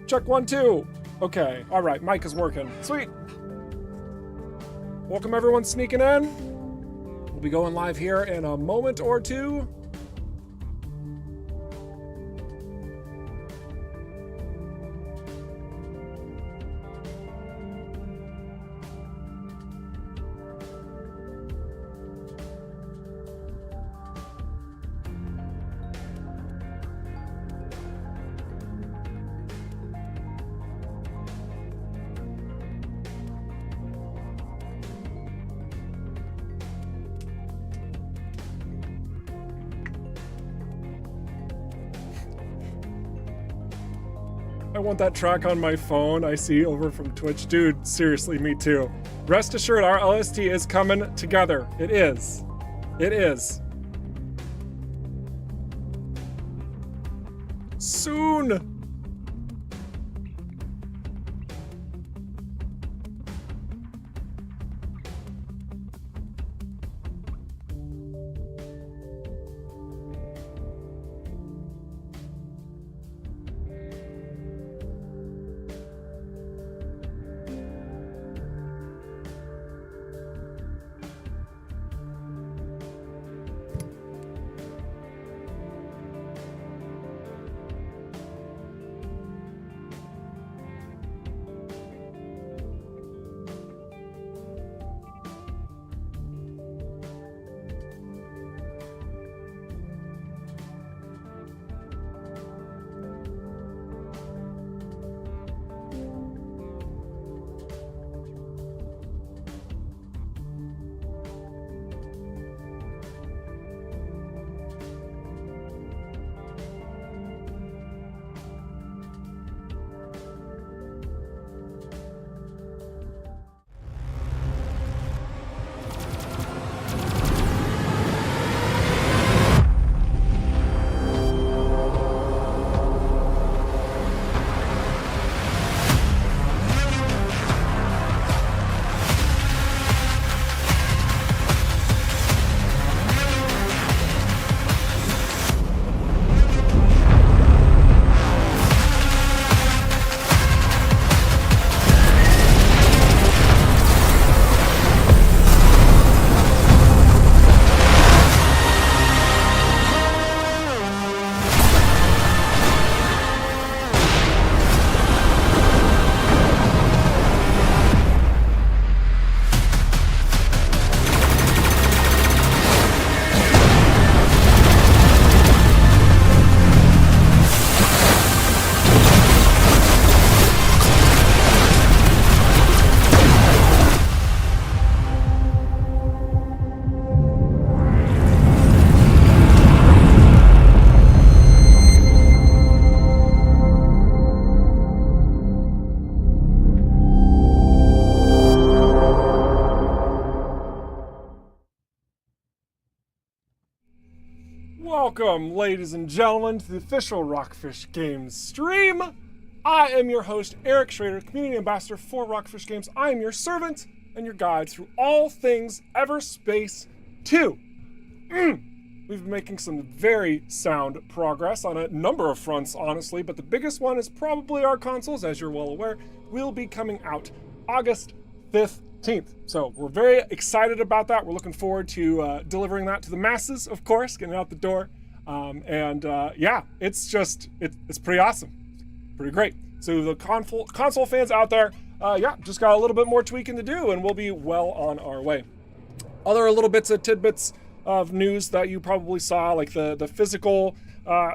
Check 1, 2. Okay, all right, mic is working. Sweet. Welcome everyone sneaking in. We'll be going live here in a moment or two. I want that track on my phone I see over from Twitch. Dude, seriously, me too. Rest assured, our LST is coming together. It is. It is. Soon. Welcome, ladies and gentlemen, to the official ROCKFISH Games stream. I am your host, Eric Schrader, Community Ambassador for ROCKFISH Games. I am your servant and your guide through all things EVERSPACE 2. We've been making some very sound progress on a number of fronts, honestly, but the biggest one is probably our consoles, as you're well aware, will be coming out August 15th. So we're very excited about that. We're looking forward to delivering that to the masses, of course, getting it out the door. Yeah, it's pretty awesome. Pretty great. So the console fans out there, yeah, just got a little bit more tweaking to do and we'll be well on our way. Other little bits of tidbits of news that you probably saw, like the physical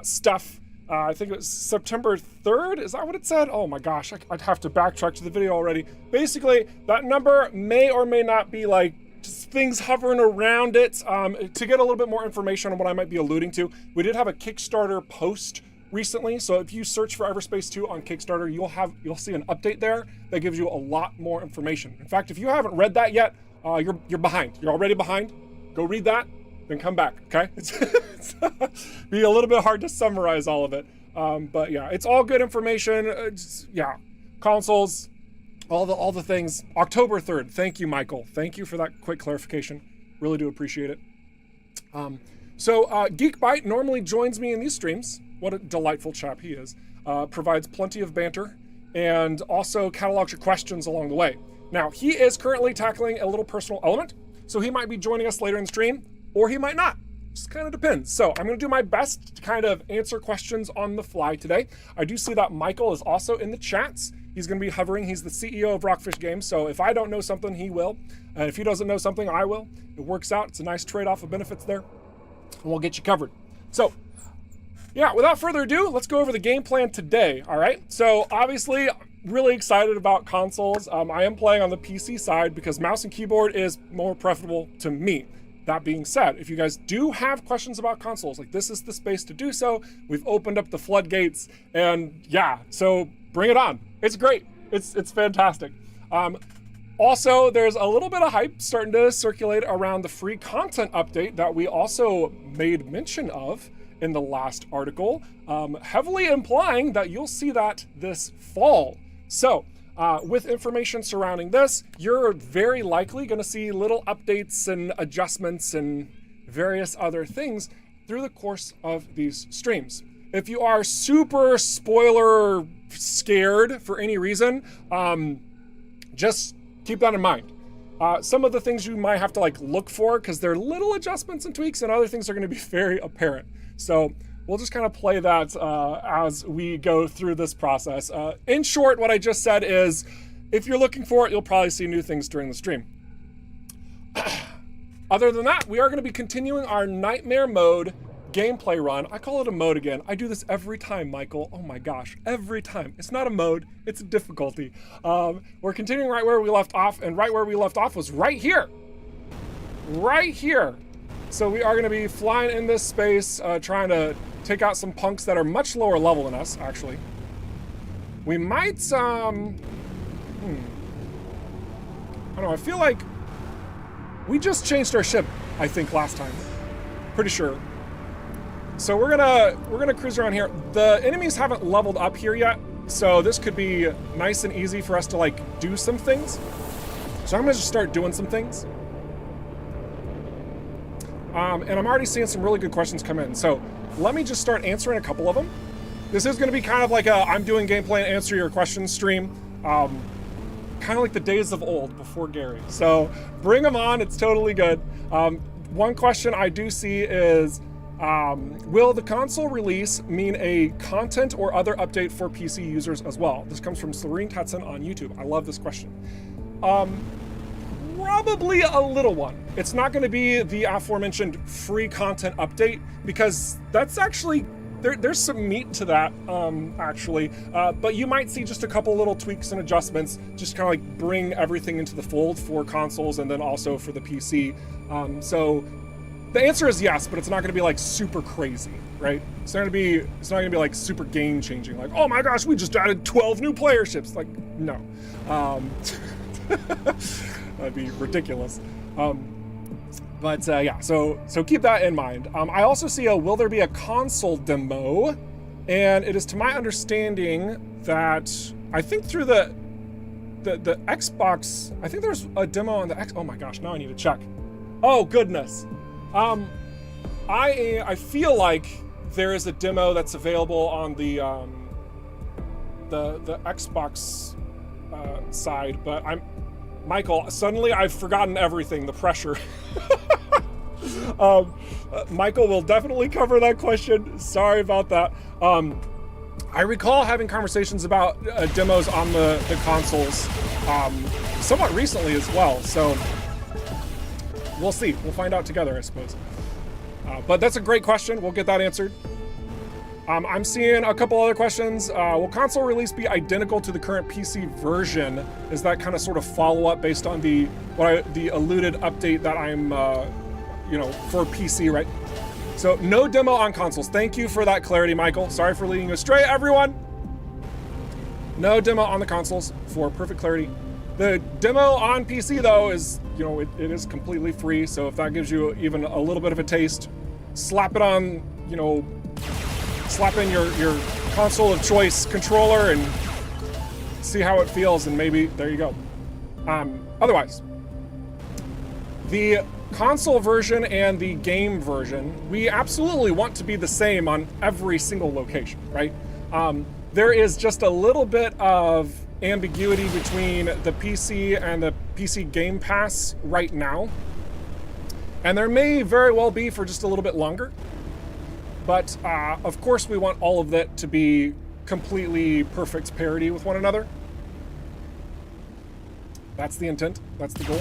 stuff. I think it was September 3rd. Is that what it said? Oh my gosh, I'd have to backtrack to the video already. Basically, that number may or may not be like just things hovering around it. To get a little bit more information on what I might be alluding to, we did have a Kickstarter post recently. So if you search for EVERSPACE 2 on Kickstarter, you'll see an update there that gives you a lot more information. In fact, if you haven't read that yet, you're behind. You're already behind. Go read that, then come back, okay? It's be a little bit hard to summarize all of it. But yeah, it's all good information. Yeah, consoles, all the things. October 3rd. Thank you, Michael. Thank you for that quick clarification. Really do appreciate it. So GeekBite normally joins me in these streams. What a delightful chap he is. Provides plenty of banter and also catalogs your questions along the way. Now, he is currently tackling a little personal element, so he might be joining us later in the stream, or he might not. Just kind of depends. So I'm gonna do my best to kind of answer questions on the fly today. I do see that Michael is also in the chats. He's gonna be hovering. He's the CEO of ROCKFISH Games, so if I don't know something, he will. And if he doesn't know something, I will. It works out. It's a nice trade-off of benefits there, and we'll get you covered. So, yeah, without further ado, let's go over the game plan today, all right? So obviously, really excited about consoles. I am playing on the PC side because mouse and keyboard is more preferable to me. That being said, if you guys do have questions about consoles, like this is the space to do so. We've opened up the floodgates, and yeah, so bring it on. It's great. It's fantastic. Also, there's a little bit of hype starting to circulate around the free content update that we also made mention of in the last article, heavily implying that you'll see that this fall. So, with information surrounding this, you're very likely going to see little updates and adjustments and various other things through the course of these streams. If you are super spoiler scared for any reason, just keep that in mind. Some of the things you might have to look for because they're little adjustments and tweaks, and other things are going to be very apparent. So we'll just kind of play that as we go through this process. In short, what I just said is, if you're looking for it, you'll probably see new things during the stream. Other than that, we are going to be continuing our Nightmare Mode gameplay run. I call it a mode again. I do this every time, Michael. Oh my gosh, every time. It's not a mode, it's a difficulty. We're continuing right where we left off, and right where we left off was right here. Right here. So we are going to be flying in this space, trying to take out some punks that are much lower level than us, actually. We might, I don't know, I feel like we just changed our ship, I think, last time. Pretty sure. So we're gonna cruise around here. The enemies haven't leveled up here yet, so this could be nice and easy for us to do some things. So I'm gonna just start doing some things. And I'm already seeing some really good questions come in. So let me just start answering a couple of them. This is gonna be kind of like a I'm doing gameplay and answer your questions stream. Kind of like the days of old before Gary. So bring them on, it's totally good. One question I do see is, will the console release mean a content or other update for PC users as well? This comes from Serene Tetson on YouTube. I love this question. Probably a little one. It's not going to be the aforementioned free content update, because that's actually, there's some meat to that, actually. But you might see just a couple little tweaks and adjustments, just kind of bring everything into the fold for consoles and then also for the PC. So the answer is yes, but it's not going to be super crazy, right? It's not going to be super game changing. Oh my gosh, we just added 12 new player ships. No. That'd be ridiculous. Yeah, so keep that in mind. I also see will there be a console demo? And it is to my understanding that, I think through the Xbox, I think there's a demo on the X, oh my gosh, now I need to check. Oh goodness. I feel like there is a demo that's available on the Xbox side, but Michael, suddenly I've forgotten everything, the pressure. Michael will definitely cover that question. Sorry about that. I recall having conversations about demos on the consoles somewhat recently as well, so we'll see. We'll find out together, I suppose. But that's a great question. We'll get that answered. I'm seeing a couple other questions. Will console release be identical to the current PC version? Is that kind of sort of follow-up based on the alluded update that I'm, for PC, right? So no demo on consoles. Thank you for that clarity, Michael. Sorry for leading you astray, everyone. No demo on the consoles, for perfect clarity. The demo on PC, though, is, it is completely free. So if that gives you even a little bit of a taste, slap it on, slap in your console of choice controller and see how it feels, and maybe there you go. Otherwise, the console version and the game version, we absolutely want to be the same on every single location, right? there is just a little bit of ambiguity between the PC and the PC Game Pass right now. And there may very well be for just a little bit longer. But of course we want all of that to be completely perfect parity with one another. That's the intent, that's the goal.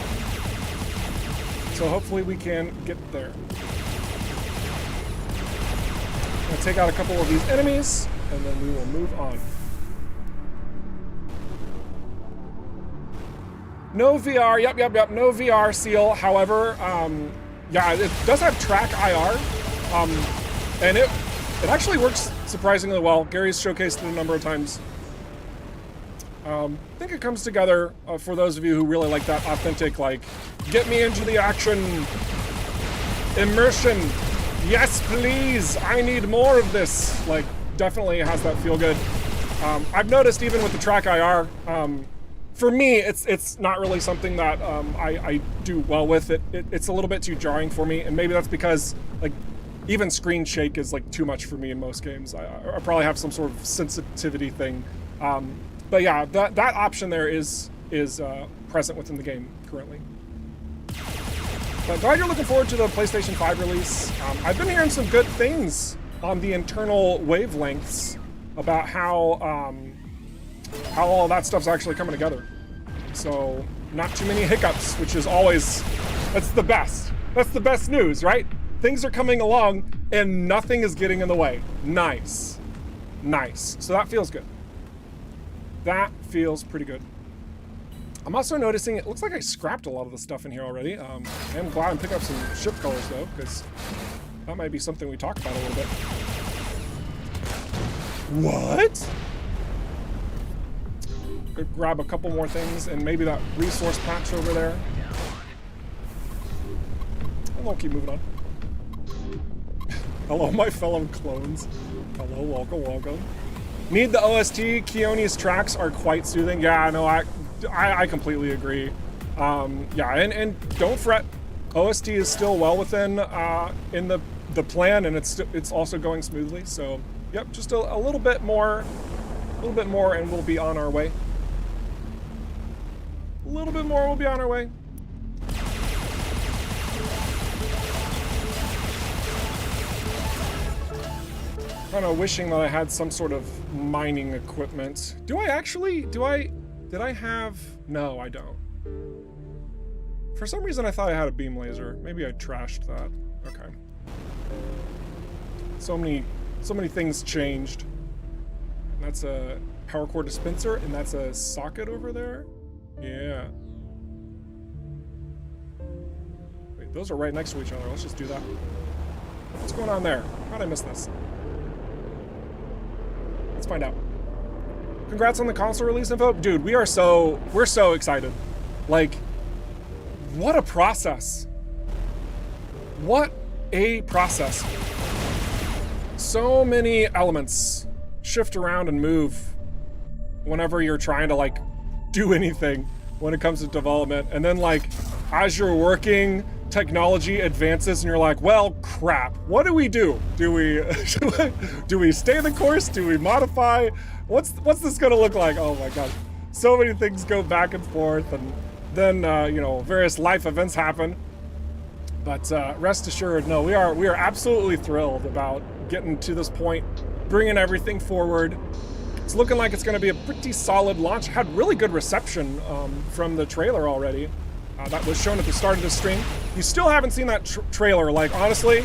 So hopefully we can get there. I'm gonna take out a couple of these enemies, and then we will move on. No VR, yep, no VR seal. However, yeah, it does have track IR, and it actually works surprisingly well. Gary's showcased it a number of times. I think it comes together for those of you who really like that authentic, like, get me into the action, immersion. Yes, please, I need more of this. Like, definitely has that feel good. I've noticed even with the track IR, for me, it's not really something that I do well with. It's a little bit too jarring for me, and maybe that's because, like, even screen shake is like too much for me in most games. I probably have some sort of sensitivity thing. But yeah, that option there is present within the game currently. But glad you're looking forward to the PlayStation 5 release. I've been hearing some good things on the internal wavelengths about how all that stuff's actually coming together. So not too many hiccups, which is always, that's the best. That's the best news, right? Things are coming along and nothing is getting in the way. Nice. Nice. So that feels good. That feels pretty good. I'm also noticing it looks like I scrapped a lot of the stuff in here already. I am glad I'm picking up some ship colors though, because that might be something we talk about a little bit. What? Could grab a couple more things and maybe that resource patch over there. And we'll keep moving on. Hello, my fellow clones. Hello, welcome, welcome. Need the OST. Keone's tracks are quite soothing. Yeah, no, I completely agree. Yeah, and don't fret. OST is still well within in the plan, and it's also going smoothly. So, yep, just a little bit more, and we'll be on our way. A little bit more, we'll be on our way. Kind of wishing that I had some sort of mining equipment. Do I actually? Did I have? No, I don't. For some reason I thought I had a beam laser. Maybe I trashed that. Okay. So many things changed. And that's a power core dispenser, and that's a socket over there. Yeah. Wait, those are right next to each other. Let's just do that. What's going on there? How'd I miss this? Let's find out. Congrats on the console release info. Dude, we're so excited. Like, what a process. What a process. So many elements shift around and move whenever you're trying to, like, do anything when it comes to development. And then, like, as you're working, technology advances and you're like, well, crap, what do we do? Do we stay the course? Do we modify? What's this gonna look like? Oh my god. So many things go back and forth, and then you know, various life events happen. But rest assured, no, we are absolutely thrilled about getting to this point, bringing everything forward. It's looking like it's going to be a pretty solid launch. Had really good reception from the trailer already. That was shown at the start of the stream. You still haven't seen that trailer, like, honestly,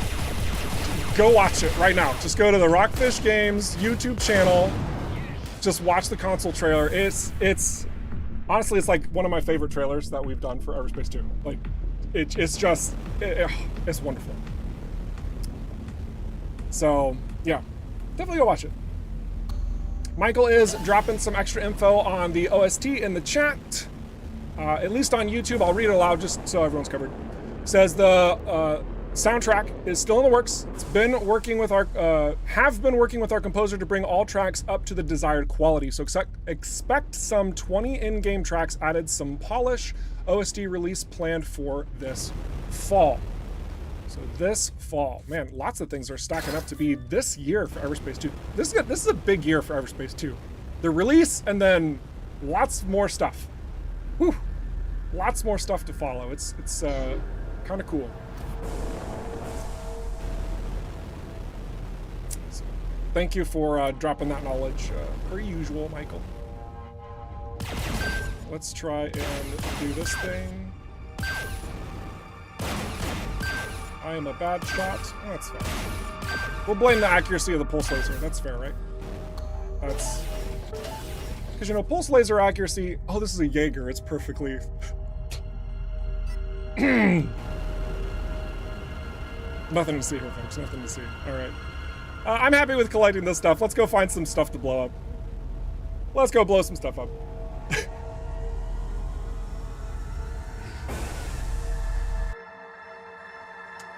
go watch it right now. Just go to the ROCKFISH Games YouTube channel. Just watch the console trailer. It's honestly, it's like one of my favorite trailers that we've done for EVERSPACE 2. Like, it's wonderful. So, yeah, definitely go watch it. Michael is dropping some extra info on the OST in the chat. At least on YouTube, I'll read it aloud just so everyone's covered. Says the soundtrack is still in the works. It's been working with our, have been working with our composer to bring all tracks up to the desired quality. So expect some 20 in-game tracks added, some polish. OST release planned for this fall. So So this fall, man, lots of things are stacking up to be this year for EVERSPACE 2. This is a big year for EVERSPACE 2. The release and then lots more stuff. Whew. Lots more stuff to follow. It's kind of cool. So, thank you for dropping that knowledge, per usual, Michael. Let's try and do this thing. I am a bad shot. Oh, that's fine. We'll blame the accuracy of the pulse laser. That's fair, right? That's... Because, you know, pulse laser accuracy... Oh, this is a Jaeger. It's perfectly... Nothing to see here, folks. Nothing to see. All right. I'm happy with collecting this stuff. Let's go find some stuff to blow up. Let's go blow some stuff up.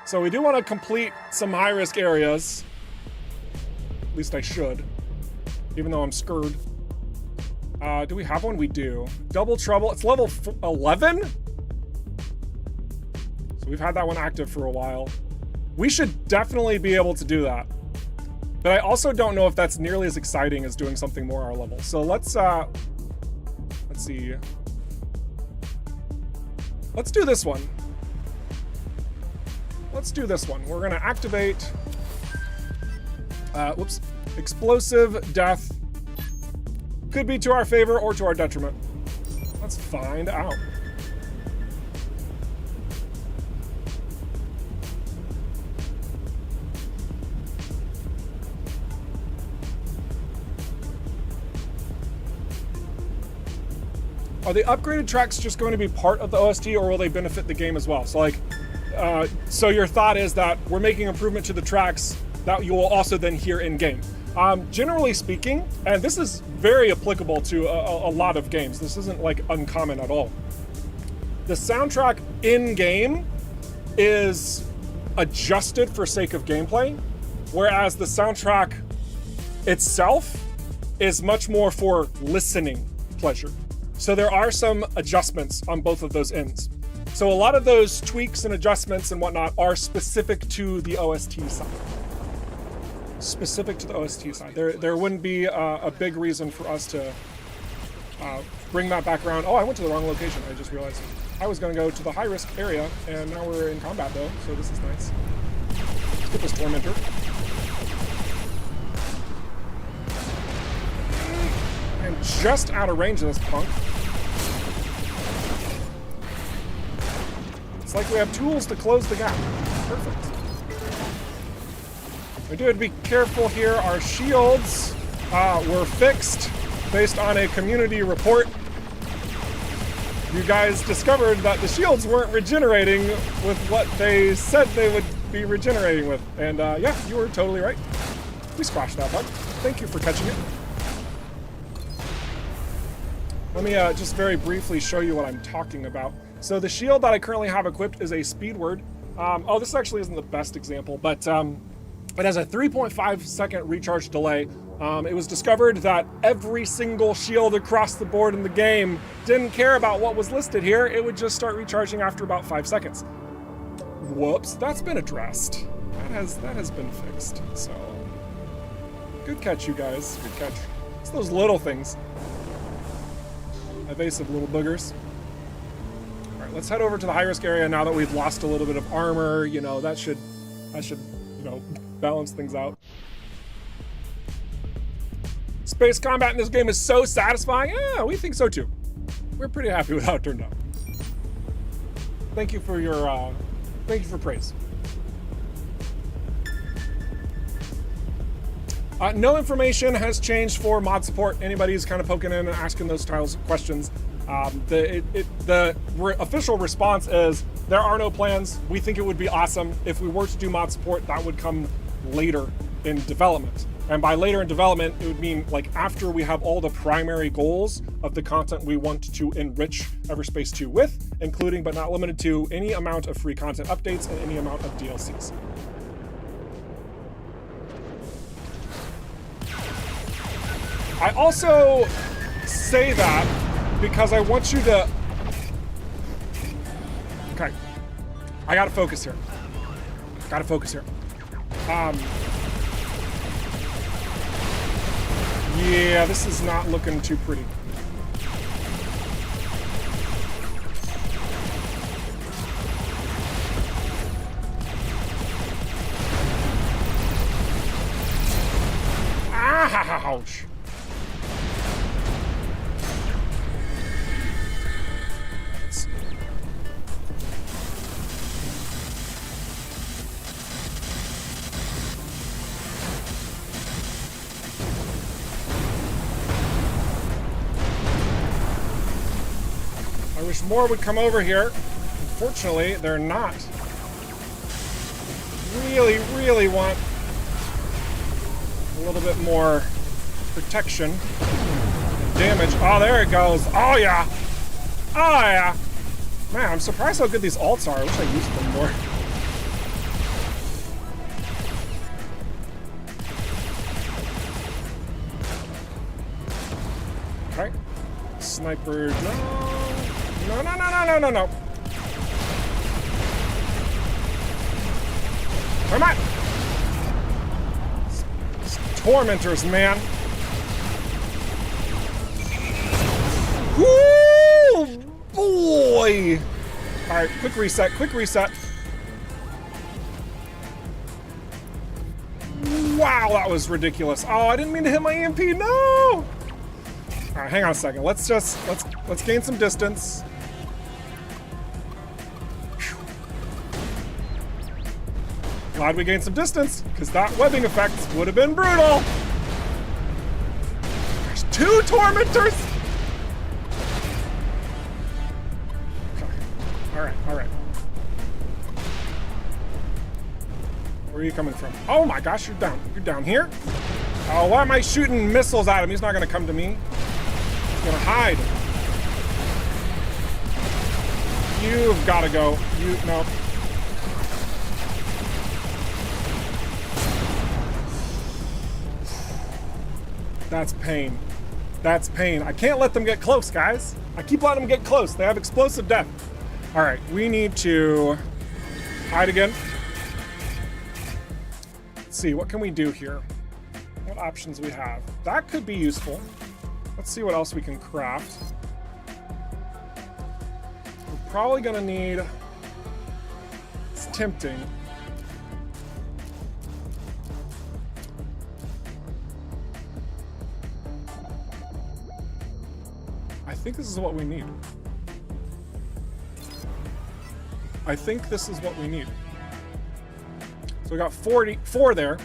So we do want to complete some high-risk areas. At least I should. Even though I'm scared. Do we have one? We do. Double Trouble. It's level 11? So we've had that one active for a while. We should definitely be able to do that. But I also don't know if that's nearly as exciting as doing something more our level. So let's see. Let's do this one. Let's do this one. We're gonna activate, whoops, Explosive Death. Could be to our favor or to our detriment. Let's find out. Are the upgraded tracks just going to be part of the OST, or will they benefit the game as well? So like, so your thought is that we're making improvement to the tracks that you will also then hear in game. Generally speaking, and this is very applicable to a lot of games. This isn't like uncommon at all. The soundtrack in game is adjusted for sake of gameplay, whereas the soundtrack itself is much more for listening pleasure. So there are some adjustments on both of those ends. So a lot of those tweaks and adjustments and whatnot are specific to the OST side. Specific to the OST side. There wouldn't be a big reason for us to bring that back around. Oh, I went to the wrong location, I just realized. I was gonna go to the high-risk area, and now we're in combat though, so this is nice. Let's get this Tormentor. I'm just out of range of this punk. It's like we have tools to close the gap. Perfect. We do have to be careful here. Our shields were fixed based on a community report. You guys discovered that the shields weren't regenerating with what they said they would be regenerating with. And yeah, you were totally right. We squashed that bug. Thank you for catching it. Let me just very briefly show you what I'm talking about. So the shield that I currently have equipped is a Speedward. Oh, this actually isn't the best example, but it has a 3.5 second recharge delay. It was discovered that every single shield across the board in the game didn't care about what was listed here. It would just start recharging after about 5 seconds. Whoops, that's been addressed. That has been fixed. So good catch, you guys. Good catch. It's those little things. Evasive little boogers. All right, let's head over to the high-risk area now that we've lost a little bit of armor. You know, that should, you know, balance things out. Space combat in this game is so satisfying. Yeah, we think so too. We're pretty happy with how it turned out. Thank you for your, thank you for praise. No information has changed for mod support. Anybody's kind of poking in and asking those styles of questions. The official response is there are no plans. We think it would be awesome if we were to do mod support. That would come later in development. And by later in development, it would mean like after we have all the primary goals of the content we want to enrich EverSpace 2 with, including but not limited to any amount of free content updates and any amount of DLCs. I also say that because I want you to... Okay, I gotta focus here. Gotta focus here. Yeah, this is not looking too pretty. Ouch. I wish more would come over here. Unfortunately, they're not. Really want a little bit more protection and damage. Oh, there it goes. Oh, yeah. Oh, yeah. Man, I'm surprised how good these alts are. I wish I used them more. Okay. Sniper. No. Come on. Tormentors, man. Woo, boy. All right, quick reset. Wow, that was ridiculous. Oh, I didn't mean to hit my EMP. No. All right, hang on a second. Let's gain some distance. Glad we gained some distance, because that webbing effect would have been brutal. There's 2 tormentors. Okay. All right. Where are you coming from? Oh my gosh, you're down. You're down here? Oh, why am I shooting missiles at him? He's not gonna come to me. He's gonna hide. You've gotta go. No. That's pain. That's pain. I can't let them get close, guys. I keep letting them get close. They have explosive death. All right, we need to hide again. Let's see, what can we do here? What options we have? That could be useful. Let's see what else we can craft. We're probably gonna need... It's tempting. I think this is what we need. So we got 44 there.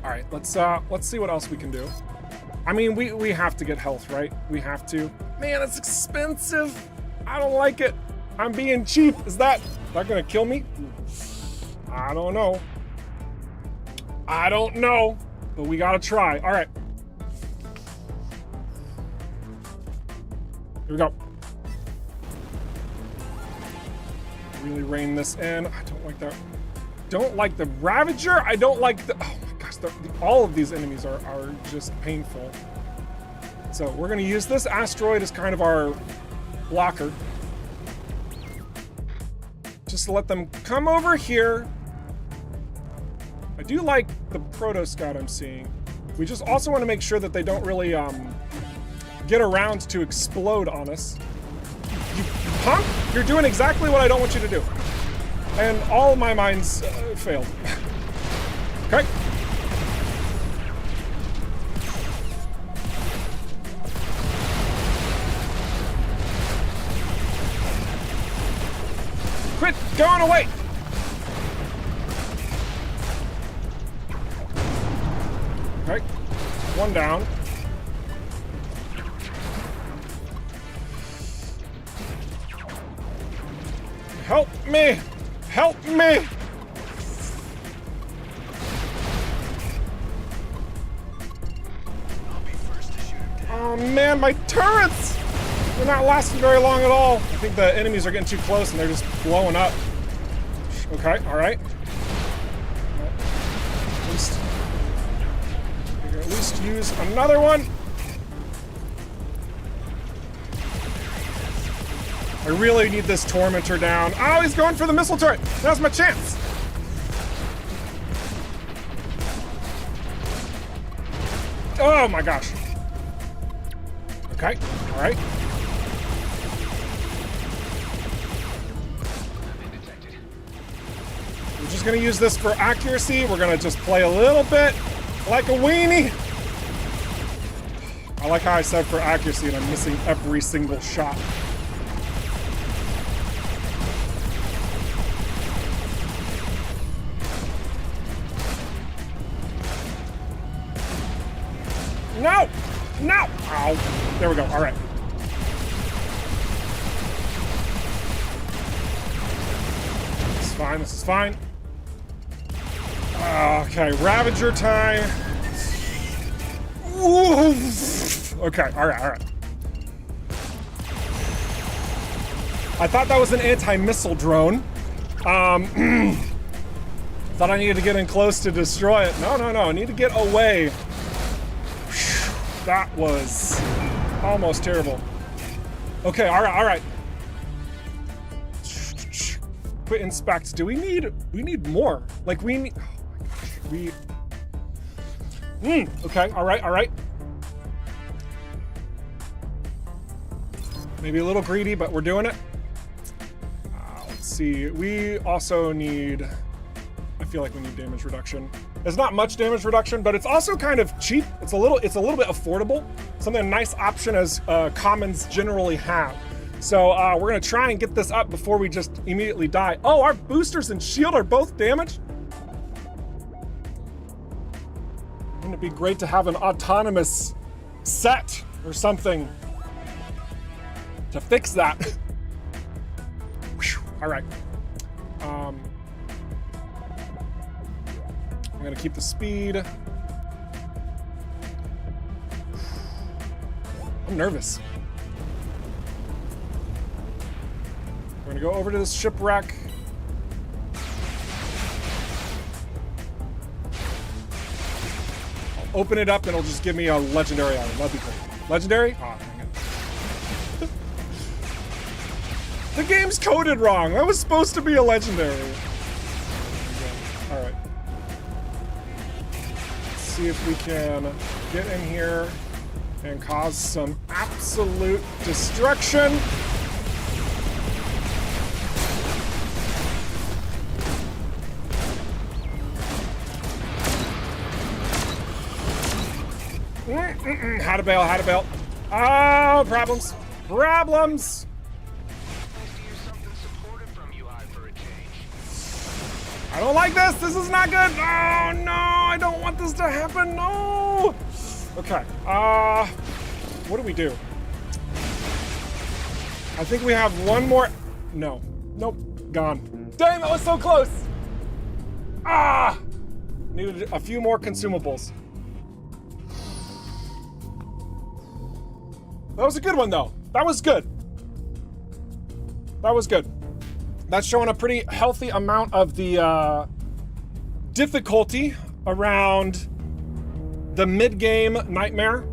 All right, let's see what else we can do. I mean, we have to get health, right? We have to. Man, it's expensive. I don't like it. I'm being cheap. Is that gonna kill me? I don't know. But we gotta try. All right. Here we go. Really rein this in. I don't like that. Don't like the Ravager. I don't like the... Oh my gosh, all of these enemies are just painful. So we're gonna use this asteroid as kind of our blocker. Just to let them come over here. I do like the Proto Scout I'm seeing. We just also want to make sure that they don't really get around to explode on us. You punk! You're doing exactly what I don't want you to do. And all my mines failed. Okay. Quit going away! Okay. One down. Help me! Help me! Oh man, my turrets! They're not lasting very long at all. I think the enemies are getting too close and they're just blowing up. Okay, alright. At least use another one. I really need this Tormentor down. Oh, he's going for the missile turret. Now's my chance. Oh my gosh. Okay, all right. We're just gonna use this for accuracy. We're gonna just play a little bit like a weenie. I like how I said for accuracy and I'm missing every single shot. No! No! Ow. There we go. All right. This is fine. This is fine. Okay, Ravager time. Ooh. Okay, all right, all right. I thought that was an anti-missile drone. Thought I needed to get in close to destroy it. No, no, no. I need to get away. That was almost terrible. Okay, all right, all right. Quit inspect. Do we need more? Like we need, oh my gosh, okay, all right, all right. Maybe a little greedy, but we're doing it. Let's see, we also need, I feel like we need damage reduction. It's not much damage reduction, but it's also kind of cheap. It's a little bit affordable. Something, a nice option as commons generally have. So we're gonna try and get this up before we just immediately die. Oh, our boosters and shield are both damaged. Wouldn't it be great to have an autonomous set or something to fix that? All right. I'm gonna keep the speed. I'm nervous. We're gonna go over to this shipwreck. I'll open it up and it'll just give me a legendary item. That'd be great. Legendary? Oh, dang it. The game's coded wrong. That was supposed to be a legendary. All right. Let's see if we can get in here and cause some absolute destruction. How to bail, how to bail. Oh, problems. Problems. I don't like this. This is not good. Oh, no. I don't want this to happen. No. Okay. What do we do? I think we have one more. No. Nope. Gone. Dang, that was so close. Ah. Needed a few more consumables. That was a good one, though. That was good. That was good. That's showing a pretty healthy amount of the difficulty around the mid-game nightmare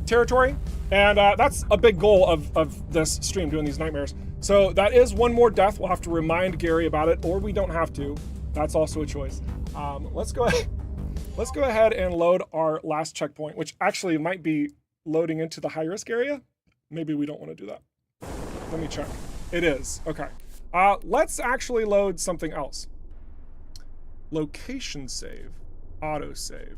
territory. And that's a big goal of this stream, doing these nightmares. So that is one more death. We'll have to remind Gary about it, or we don't have to. That's also a choice. Let's go ahead and load our last checkpoint, which actually might be loading into the high-risk area. Maybe we don't want to do that. Let me check. It is. Okay. Let's actually load something else. Location save, auto save.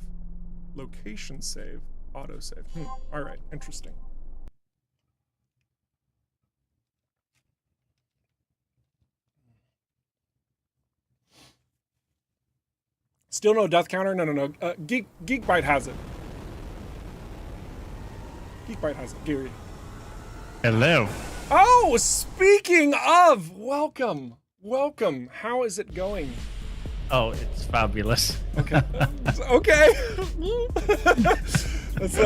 Location save, auto save. All right, interesting. Still no death counter? No. Geekbyte has it. Geekbyte has it. Gary. Hello. Oh, speaking of, welcome. Welcome. How is it going? Oh, it's fabulous. Okay. Okay. That's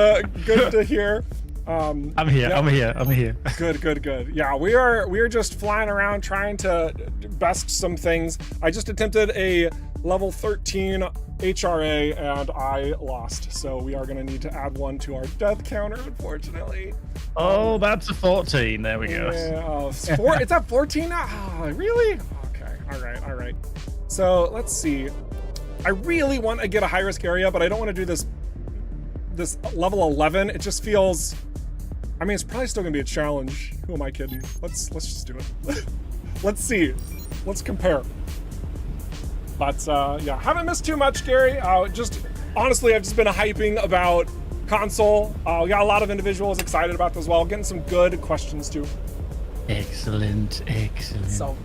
good to hear. I'm here. Yeah. I'm here. Good. Yeah, we are just flying around trying to best some things. I just attempted a level 13 HRA and I lost. So we are going to need to add one to our death counter, unfortunately. Oh, that's a 14. There we go. Yeah, it's at 14 now? Oh, really? Okay. All right. So let's see. I really want to get a high risk area, but I don't want to do this this level 11, it just feels, I mean, it's probably still gonna be a challenge. Who am I kidding? Let's just do it. Let's see. Let's compare. But yeah, haven't missed too much, Gary. Just honestly, I've just been hyping about console. We got a lot of individuals excited about this as well. Getting some good questions too. Excellent, excellent. So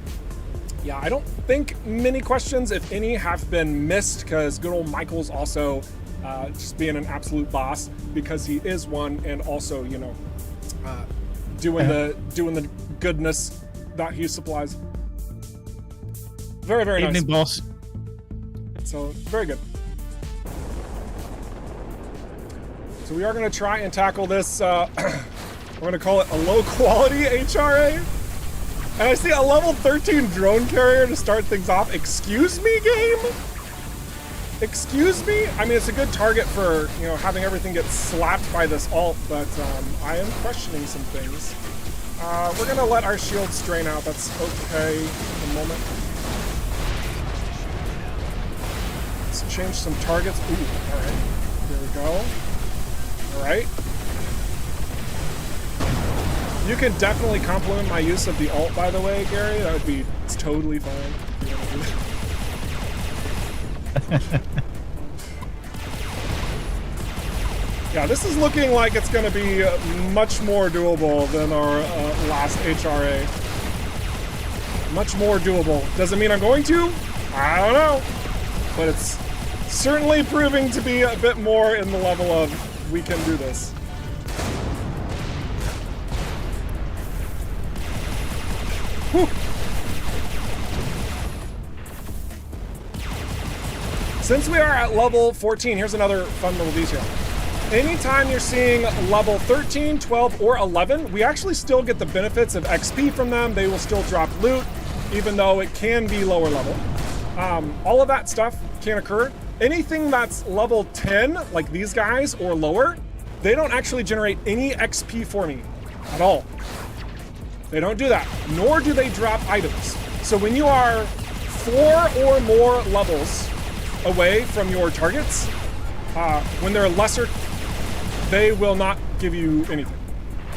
yeah, I don't think many questions, if any, have been missed, because good old Michael's also just being an absolute boss, because he is one, and also, you know, doing the goodness that he supplies. Very, very Evening, nice. boss. So very good. So we are going to try and tackle this. We're going to call it a low quality HRA. And I see a level 13 drone carrier to start things off. Excuse me, game? Excuse me? I mean, it's a good target for, you know, having everything get slapped by this ult, but I am questioning some things. We're gonna let our shields drain out. That's okay for the moment. Let's change some targets. Ooh, all right. There we go. All right. You can definitely compliment my use of the ult, by the way, Gary. That would be totally fine. If you want to do that. Yeah, this is looking like it's going to be much more doable than our last HRA. Much more doable. Doesn't mean I'm going to. I don't know. But it's certainly proving to be a bit more in the level of we can do this. Whew. Since we are at level 14, here's another fun little detail. Anytime you're seeing level 13, 12, or 11, we actually still get the benefits of XP from them. They will still drop loot, even though it can be lower level. All of that stuff can occur. Anything that's level 10, like these guys, or lower, they don't actually generate any XP for me at all. They don't do that, nor do they drop items. So when you are 4 or more levels away from your targets, when they're lesser, they will not give you anything.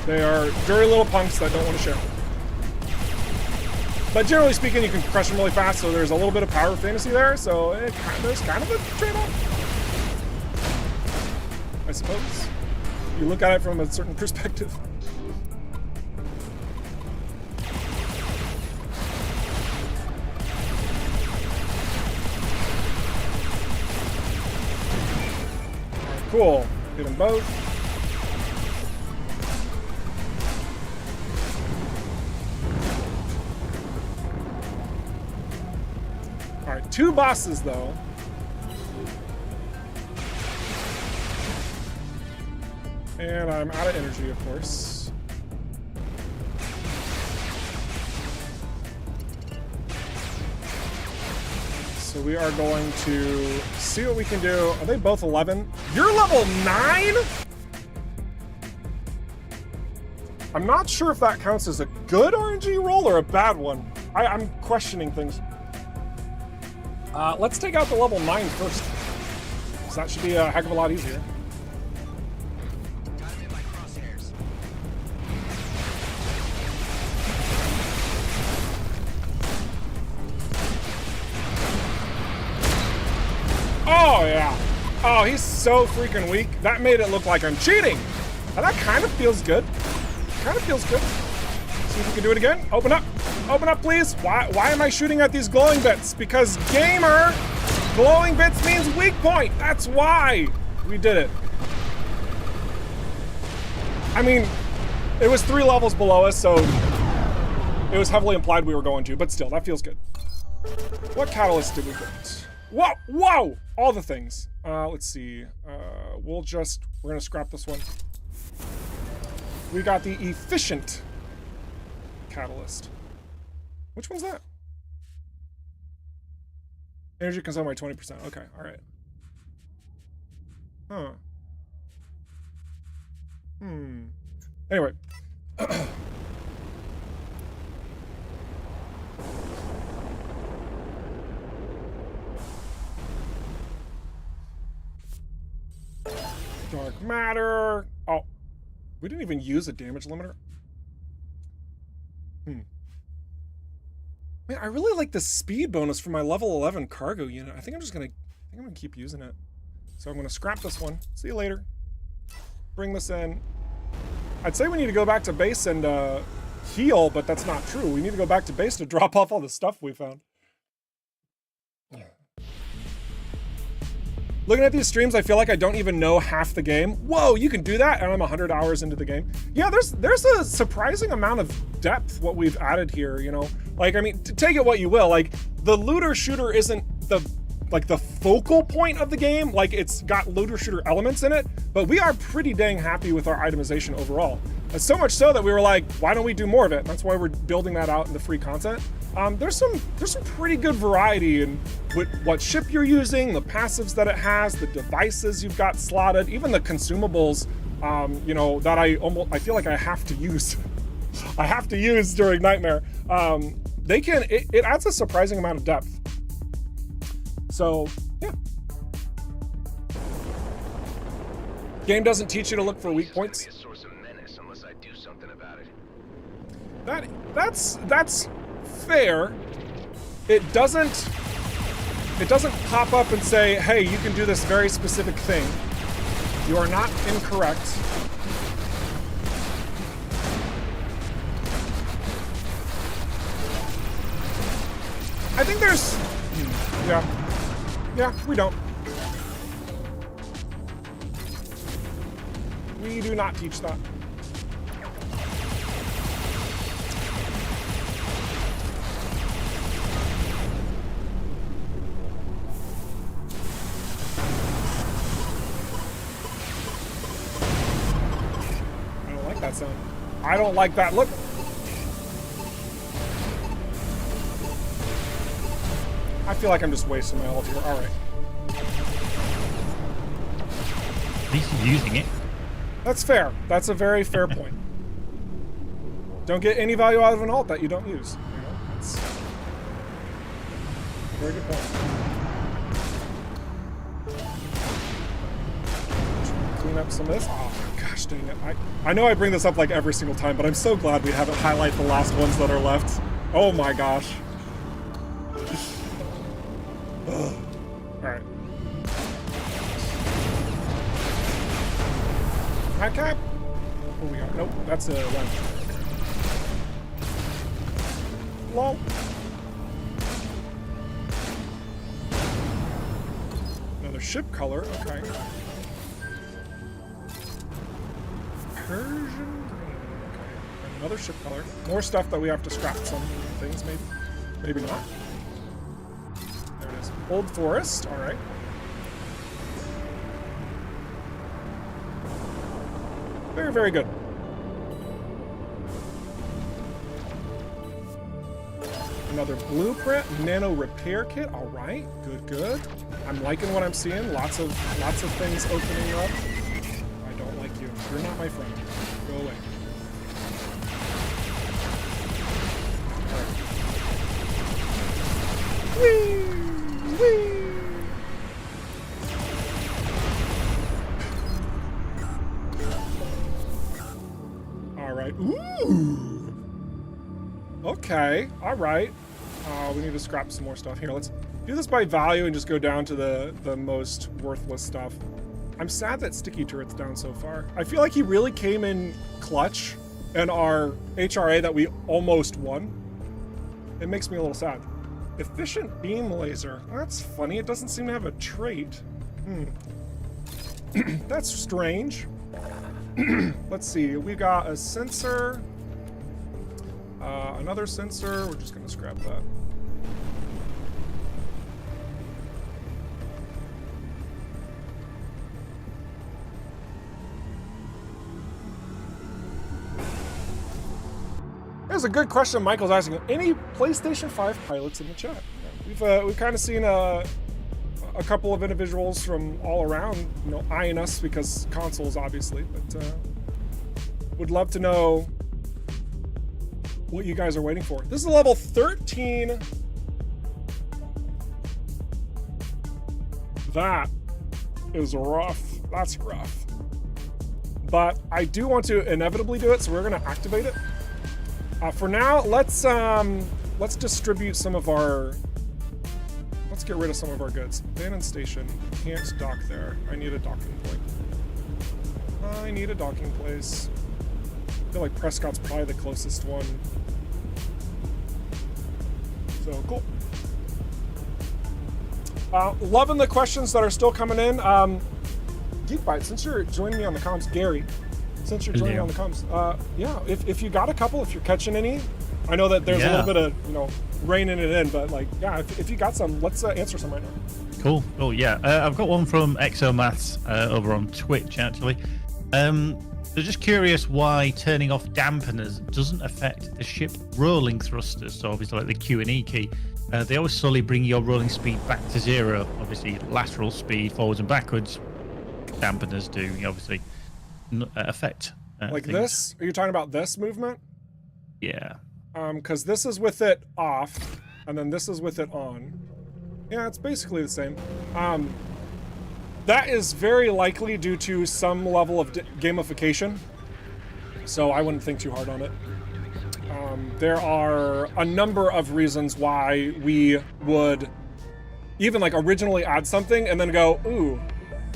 They are dirty little punks that don't want to share. But generally speaking, you can crush them really fast, so there's a little bit of power fantasy there, so there's kind of a trade-off, I suppose. You look at it from a certain perspective. Cool. Hit them both. All right, 2 bosses though. And I'm out of energy, of course. So we are going to see what we can do. Are they both 11? You're level 9? I'm not sure if that counts as a good RNG roll or a bad one. I'm questioning things. Let's take out the level 9 first. So that should be a heck of a lot easier. Oh, yeah. Oh, he's so freaking weak. That made it look like I'm cheating. And that kind of feels good. Kind of feels good. See if we can do it again. Open up. Open up, please. Why am I shooting at these glowing bits? Because gamer, glowing bits means weak point. That's why we did it. I mean, it was 3 levels below us, so it was heavily implied we were going to, but still, that feels good. What catalyst did we get? Whoa, whoa! All the things. Let's see. We're gonna scrap this one. We got the efficient catalyst. Which one's that? Energy consumed by 20%. Okay, all right. Huh. Anyway. Dark matter. Oh, we didn't even use a damage limiter. Man, I really like the speed bonus for my level 11 cargo unit. I think I'm gonna keep using it. So I'm gonna scrap this one. See you later. Bring this in. I'd say we need to go back to base and heal, but that's not true. We need to go back to base to drop off all the stuff we found. Looking at these streams, I feel like I don't even know half the game. Whoa, you can do that? And I'm 100 hours into the game. Yeah, there's a surprising amount of depth what we've added here, you know? Like, I mean, take it what you will. Like, the looter shooter isn't the focal point of the game. Like, it's got looter shooter elements in it, but we are pretty dang happy with our itemization overall. So much so that we were like, why don't we do more of it? And that's why we're building that out in the free content. There's some pretty good variety in what ship you're using, the passives that it has, the devices you've got slotted, even the consumables, you know, that I feel like I have to use. I have to use during Nightmare. It adds a surprising amount of depth. So, yeah. Game doesn't teach you to look for weak points. That's fair. It doesn't pop up and say, hey, you can do this very specific thing. You are not incorrect. I think there's, yeah, we don't. We do not teach that. I don't like that sound. I don't like that look. I feel like I'm just wasting my ult here. All right. At least you're using it. That's fair. That's a very fair point. Don't get any value out of an ult that you don't use. You know, that's a very good point. Clean up some of this. Oh my gosh, dang it. I know I bring this up like every single time, but I'm so glad we haven't highlighted the last ones that are left. Oh my gosh. Alright. High cap? Oh, we are. Nope, that's a run. Lol. Another ship color, okay. Persian green, okay. Another ship color. More stuff that we have to scrap some things, maybe. Maybe not. There it is. Old Forest, alright. Very, very good. Another blueprint, nano repair kit. All right, good, good. I'm liking what I'm seeing. Lots of things opening up. I don't like you. You're not my friend. Go away. All right. Whee! Whee! All right. Ooh. Okay. All right. We need to scrap some more stuff here. Let's do this by value and just go down to the most worthless stuff. I'm sad that Sticky Turret's down so far. I feel like he really came in clutch in our HRA that we almost won. It makes me a little sad. Efficient beam laser. That's funny. It doesn't seem to have a trait. That's strange. Let's see. We got a sensor. Another sensor. We're just going to scrap that. There's a good question Michael's asking. Any PlayStation 5 pilots in the chat? We've kind of seen a couple of individuals from all around, you know, eyeing us because consoles, obviously, but would love to know what you guys are waiting for. This is level 13. That is rough. That's rough. but I do want to inevitably do it, so we're gonna activate it. For now, let's distribute some of our, let's get rid of some of our goods. Abandoned station, can't dock there. I need a docking point. I need a docking place. I feel like Prescott's probably the closest one. So, cool. Loving the questions that are still coming in. Geekbite, since you're joining me on the comms, Gary, since you're joining me on the comms, yeah, if you got a couple, if you're catching any, I know that there's a little bit of, you know, reining it in, but like, yeah, if you got some, let's answer some right now. Cool. Oh yeah, I've got one from Exomaths over on Twitch actually. They're just curious why turning off dampeners doesn't affect the ship rolling thrusters. So obviously like the Q and E key, they always slowly bring your rolling speed back to zero. Obviously lateral speed forwards and backwards, dampeners do obviously affect. Like things. this? Are you talking about this movement? Yeah. Because this is with it off, and then this is with it on. Yeah, it's basically the same. That is very likely due to some level of gamification, so I wouldn't think too hard on it. There are a number of reasons why we would even like originally add something and then go, ooh,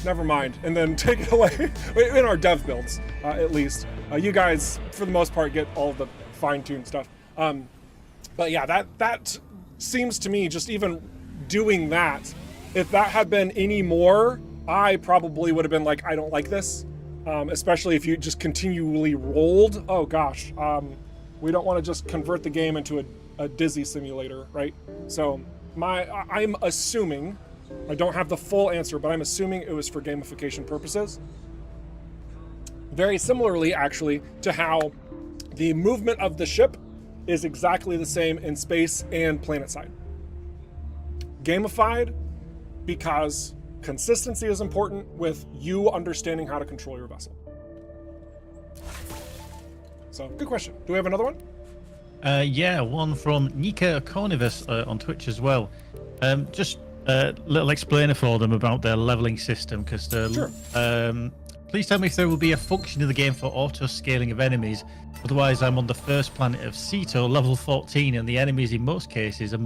never mind, and then take it away. In our dev builds, at least. You guys, for the most part, get all the fine-tuned stuff. But yeah, that seems to me, just even doing that, if that had been any more, I probably would have been like, I don't like this, especially if you just continually rolled. Oh gosh, we don't want to just convert the game into a dizzy simulator, right? So I'm assuming, I don't have the full answer, but I'm assuming it was for gamification purposes. Very similarly, actually, to how the movement of the ship is exactly the same in space and planetside. Gamified because consistency is important with you understanding how to control your vessel. So, good question. Do we have another one? Yeah, one from Nika Cornivus on Twitch as well. Just a little explainer for them about their leveling system, because sure. Please tell me if there will be a function in the game for auto-scaling of enemies. Otherwise, I'm on the first planet of Ceto, level 14, and the enemies in most cases are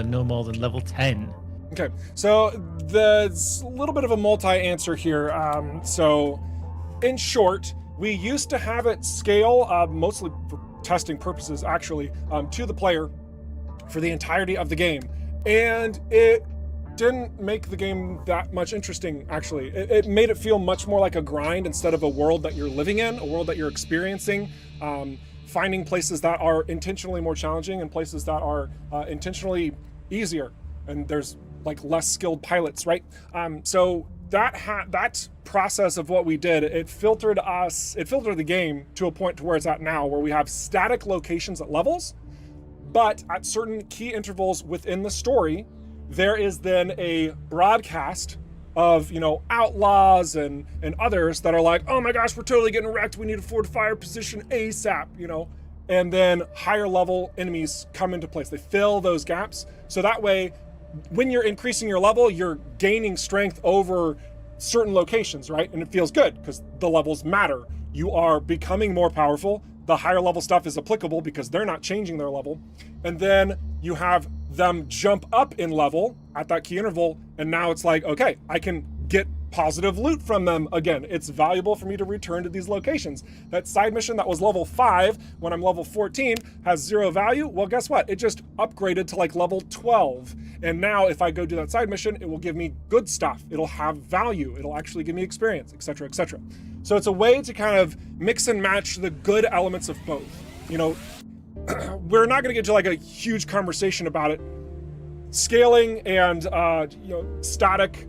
no more than level 10. Okay, so there's a little bit of a multi-answer here. So, in short, we used to have it scale, mostly for testing purposes, actually, to the player for the entirety of the game. And it didn't make the game that much interesting, actually. It made it feel much more like a grind instead of a world that you're living in, a world that you're experiencing, finding places that are intentionally more challenging and places that are intentionally easier. And there's like less skilled pilots, right? So that process of what we did, it filtered the game to a point to where it's at now, where we have static locations at levels, but at certain key intervals within the story, there is then a broadcast of, outlaws and others that are like, oh my gosh, we're totally getting wrecked, we need a fortify our position ASAP, and then higher level enemies come into place. They fill those gaps, so that way, when you're increasing your level, you're gaining strength over certain locations, right? And it feels good because the levels matter. You are becoming more powerful. The higher level stuff is applicable because they're not changing their level. And then you have them jump up in level at that key interval. And now it's like, okay, I can get positive loot from them again. It's valuable for me to return to these locations. That side mission that was level 5 when I'm level 14 has 0 value. Well, guess what? It just upgraded to like level 12. And now if I go do that side mission, it will give me good stuff. It'll have value. It'll actually give me experience, etc., etc. So it's a way to kind of mix and match the good elements of both. We're not going to get to like a huge conversation about it. Scaling and static,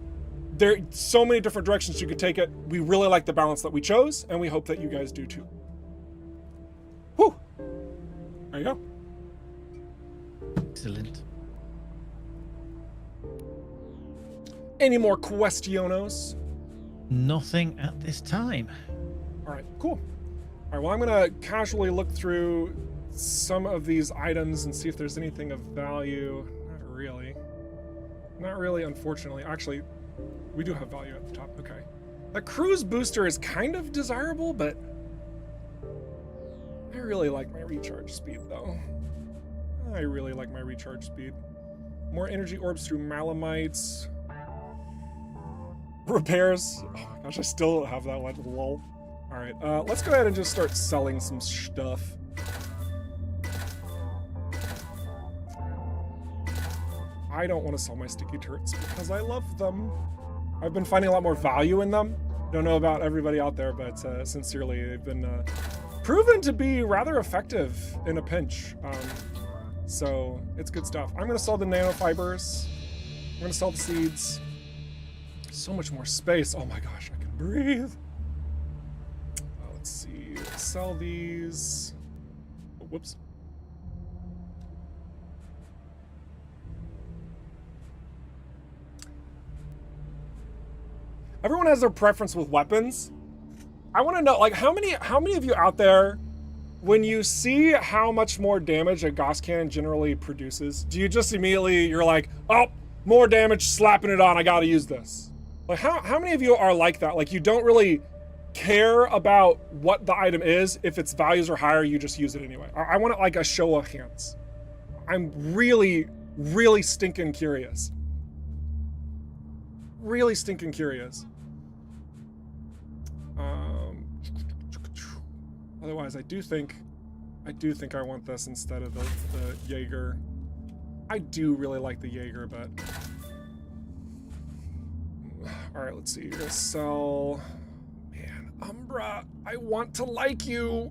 there are so many different directions you could take it. We really like the balance that we chose, and we hope that you guys do too. Whew. There you go. Excellent. Any more questionos? Nothing at this time. All right, cool. All right, well, I'm gonna casually look through some of these items and see if there's anything of value. Not really, unfortunately. Actually, we do have value at the top, okay. A cruise booster is kind of desirable, but I really like my recharge speed, though. I really like my recharge speed. More energy orbs through malamites. Repairs. Oh my gosh, I still don't have that one. Lol. All right, let's go ahead and just start selling some stuff. I don't want to sell my sticky turrets because I love them. I've been finding a lot more value in them. Don't know about everybody out there, but sincerely, they've been proven to be rather effective in a pinch. So it's good stuff. I'm gonna sell the nanofibers. I'm gonna sell the seeds. So much more space. Oh my gosh, I can breathe. Let's see, sell these. Oh, whoops. Everyone has their preference with weapons. I want to know, like, how many of you out there, when you see how much more damage a Gauss cannon generally produces, do you just immediately, you're like, oh, more damage, slapping it on, I gotta use this? Like, how many of you are like that? Like, you don't really care about what the item is. If its values are higher, you just use it anyway. I want it like a show of hands. I'm really, really stinking curious. Really stinking curious. Otherwise, I do think I want this instead of the Jaeger. I do really like the Jaeger, but all right, let's see. You're gonna sell, man, Umbra. I want to like you.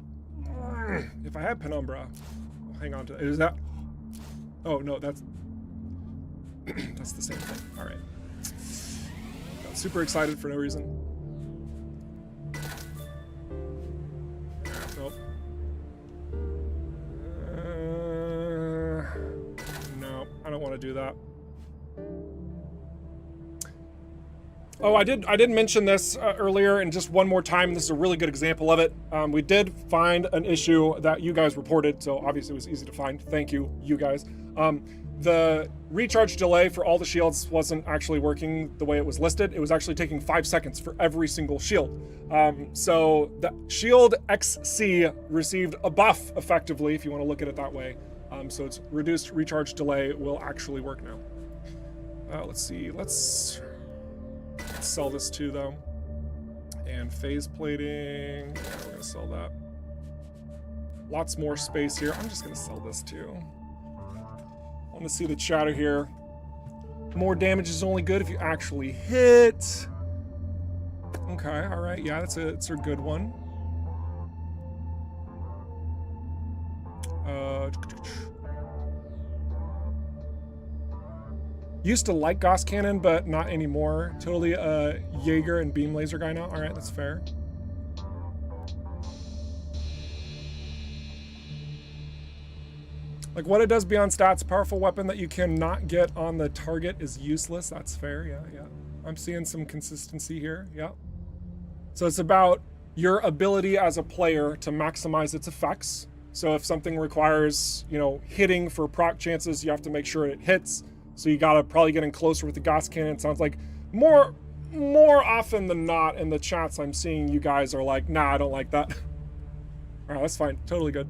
If I had Penumbra, I'll hang on to it. Is that? Oh no, that's that's the same thing. All right. Got super excited for no reason. Nope. No, I don't want to do that. Oh, I did mention this earlier, and just one more time, and this is a really good example of it. We did find an issue that you guys reported, so obviously it was easy to find. Thank you, you guys. The recharge delay for all the shields wasn't actually working the way it was listed. It was actually taking 5 seconds for every single shield. So the shield XC received a buff effectively, if you want to look at it that way. So its reduced recharge delay will actually work now. Let's see, let's sell this too though. And phase plating, yeah, we're gonna sell that. Lots more space here. I'm just gonna sell this too. I want to see the chatter here. More damage is only good if you actually hit. Okay, all right, yeah, it's a good one. Used to like Gauss Cannon, but not anymore. Totally a Jaeger and beam laser guy now. All right, that's fair. Like what it does beyond stats, powerful weapon that you cannot get on the target is useless. That's fair, yeah. I'm seeing some consistency here, yeah. So it's about your ability as a player to maximize its effects. So if something requires, you know, hitting for proc chances, you have to make sure it hits. So you gotta probably get in closer with the Gauss Cannon. It sounds like more often than not in the chats I'm seeing you guys are like, nah, I don't like that. All right, that's fine, totally good.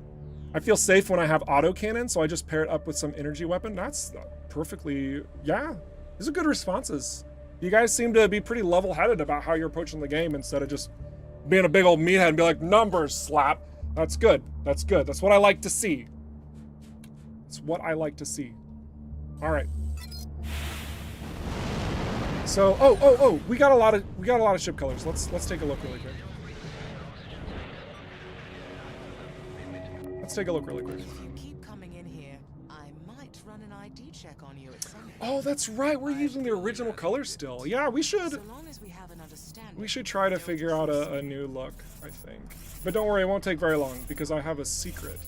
I feel safe when I have auto cannon, so I just pair it up with some energy weapon. That's perfectly, yeah, these are good responses. You guys seem to be pretty level-headed about how you're approaching the game instead of just being a big old meathead and be like, numbers slap. That's good, that's good. That's what I like to see. That's what I like to see. All right. So, oh, we got a lot of ship colors. Let's take a look really quick. Let's take a look really quick. If you keep coming in here, I might run an ID check on you at some point. Oh, that's right. We're using the original colors still. Yeah, we should. So long as we have an understanding. We should try to figure out a new look, I think. But don't worry, it won't take very long because I have a secret.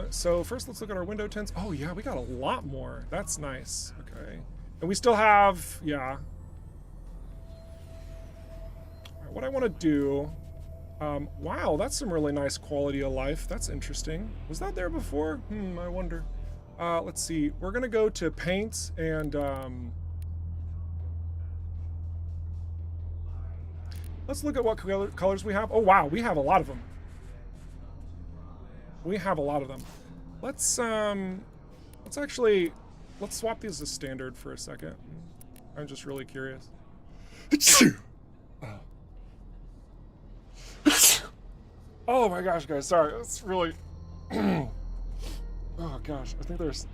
So first let's look at our window tints. Oh yeah, we got a lot more. That's nice. Okay. And we still have, yeah. What I want to do, wow, that's some really nice quality of life. That's interesting. Was that there before? I wonder. Let's see. We're gonna go to paint and let's look at what colors we have. Oh wow, we have a lot of them. We have a lot of them. Let's swap these to standard for a second. I'm just really curious. Oh my gosh, guys, sorry. It's really. Oh gosh, I think there's.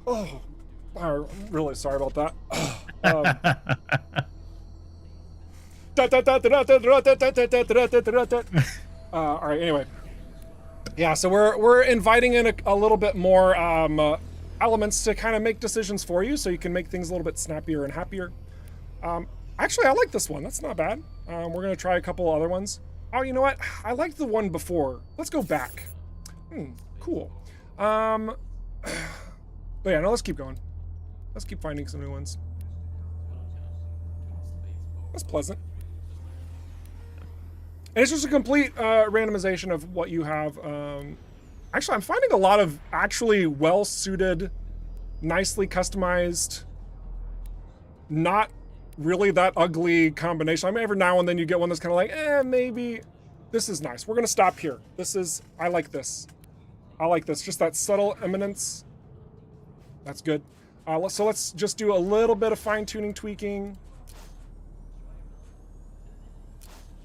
Oh, I'm really sorry about that. All right. Anyway, yeah. So we're inviting in a little bit more elements to kind of make decisions for you, so you can make things a little bit snappier and happier. Actually, I like this one. That's not bad. We're gonna try a couple other ones. Oh, you know what? I liked the one before. Let's go back. Cool. But yeah, no, let's keep going. Let's keep finding some new ones. That's pleasant. And it's just a complete randomization of what you have. Actually, I'm finding a lot of actually well-suited, nicely customized, not really that ugly combination. I mean, every now and then you get one that's kind of like, maybe this is nice. We're gonna stop here. I like this. I like this. Just that subtle eminence. That's good. So let's just do a little bit of fine-tuning, tweaking.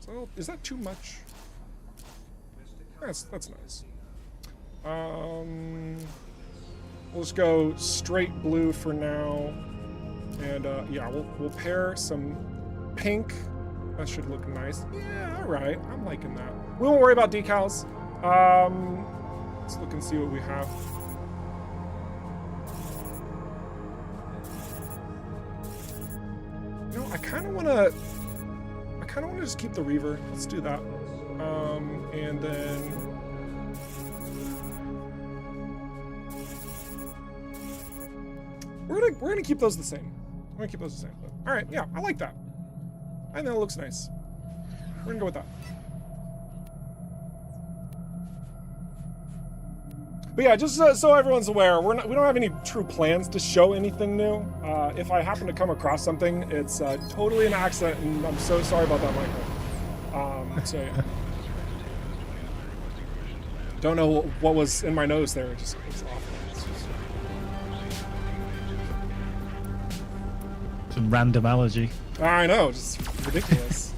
So is that too much? That's nice. We'll just go straight blue for now. And yeah, we'll pair some pink. That should look nice. Yeah, all right. I'm liking that. We won't worry about decals. Let's look and see what we have. You know, I kind of want to just keep the Reaver. Let's do that. And then we're gonna keep those the same. We're gonna keep those the same. But, all right, yeah, I like that. I think that looks nice. We're gonna go with that. But yeah, just so everyone's aware, we don't have any true plans to show anything new. If I happen to come across something, it's totally an accident, and I'm so sorry about that, Michael. So yeah. Don't know what was in my nose there. It's awful. Some random allergy. I know, just ridiculous.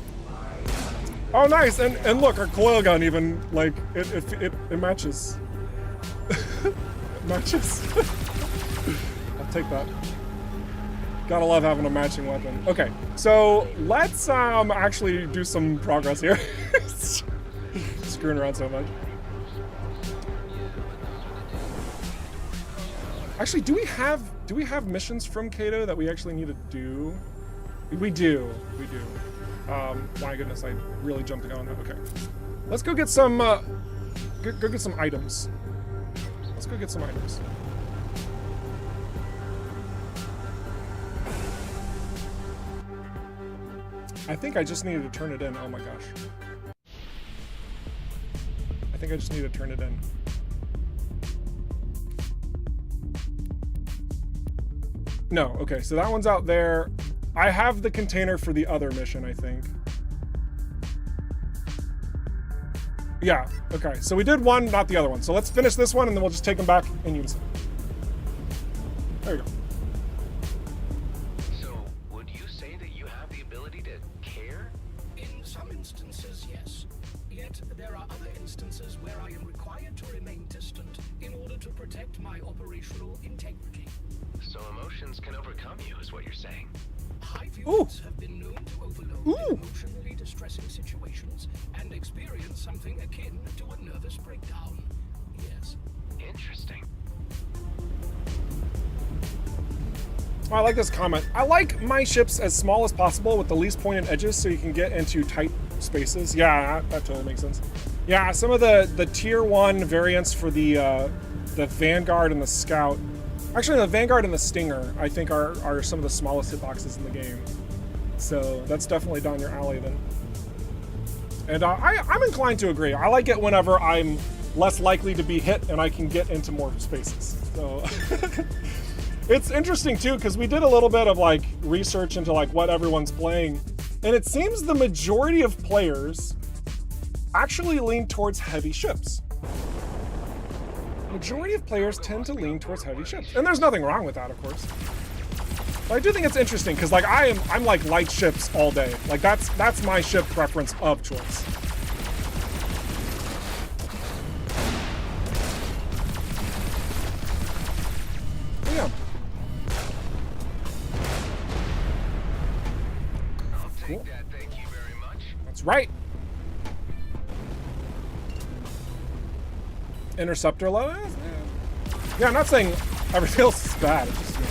Oh, nice, and look, our coil gun even like it matches. It matches. I'll take that. Gotta love having a matching weapon. Okay, so let's actually do some progress here. Screwing around so much. Actually, do we have missions from Kato that we actually need to do? We do. My goodness, I really jumped the gun on that. Okay, let's go get some. Go get some items. Let's go get some items. I think I just needed to turn it in. Oh my gosh. I think I just need to turn it in. No, okay, so that one's out there. I have the container for the other mission, I think. Yeah, okay, so we did one, not the other one. So let's finish this one and then we'll just take them back in unison. There you go. So, would you say that you have the ability to care? In some instances, yes. Yet, there are other instances where I am required to remain distant in order to protect my operational integrity. So emotions can overcome you, is what you're saying. High viewers have been known to overload emotionally distressing situations and experience something akin to a nervous breakdown. Yes. Interesting. Oh, I like this comment. I like my ships as small as possible with the least pointed edges so you can get into tight spaces. Yeah, that totally makes sense. Yeah, some of the tier 1 variants for the Vanguard and the Scout. Actually, the Vanguard and the Stinger, I think, are some of the smallest hitboxes in the game. So that's definitely down your alley then. And I'm inclined to agree. I like it whenever I'm less likely to be hit, and I can get into more spaces. So it's interesting too, because we did a little bit of like research into like what everyone's playing, and it seems the majority of players actually lean towards heavy ships. Majority of players tend to lean towards heavy ships, and there's nothing wrong with that, of course. But I do think it's interesting because like I'm like light ships all day. Like that's my ship preference of choice. But yeah. I'll take that, thank you very much. That's right. Interceptor low? Yeah, I'm not saying everything else is bad. It's just, you know,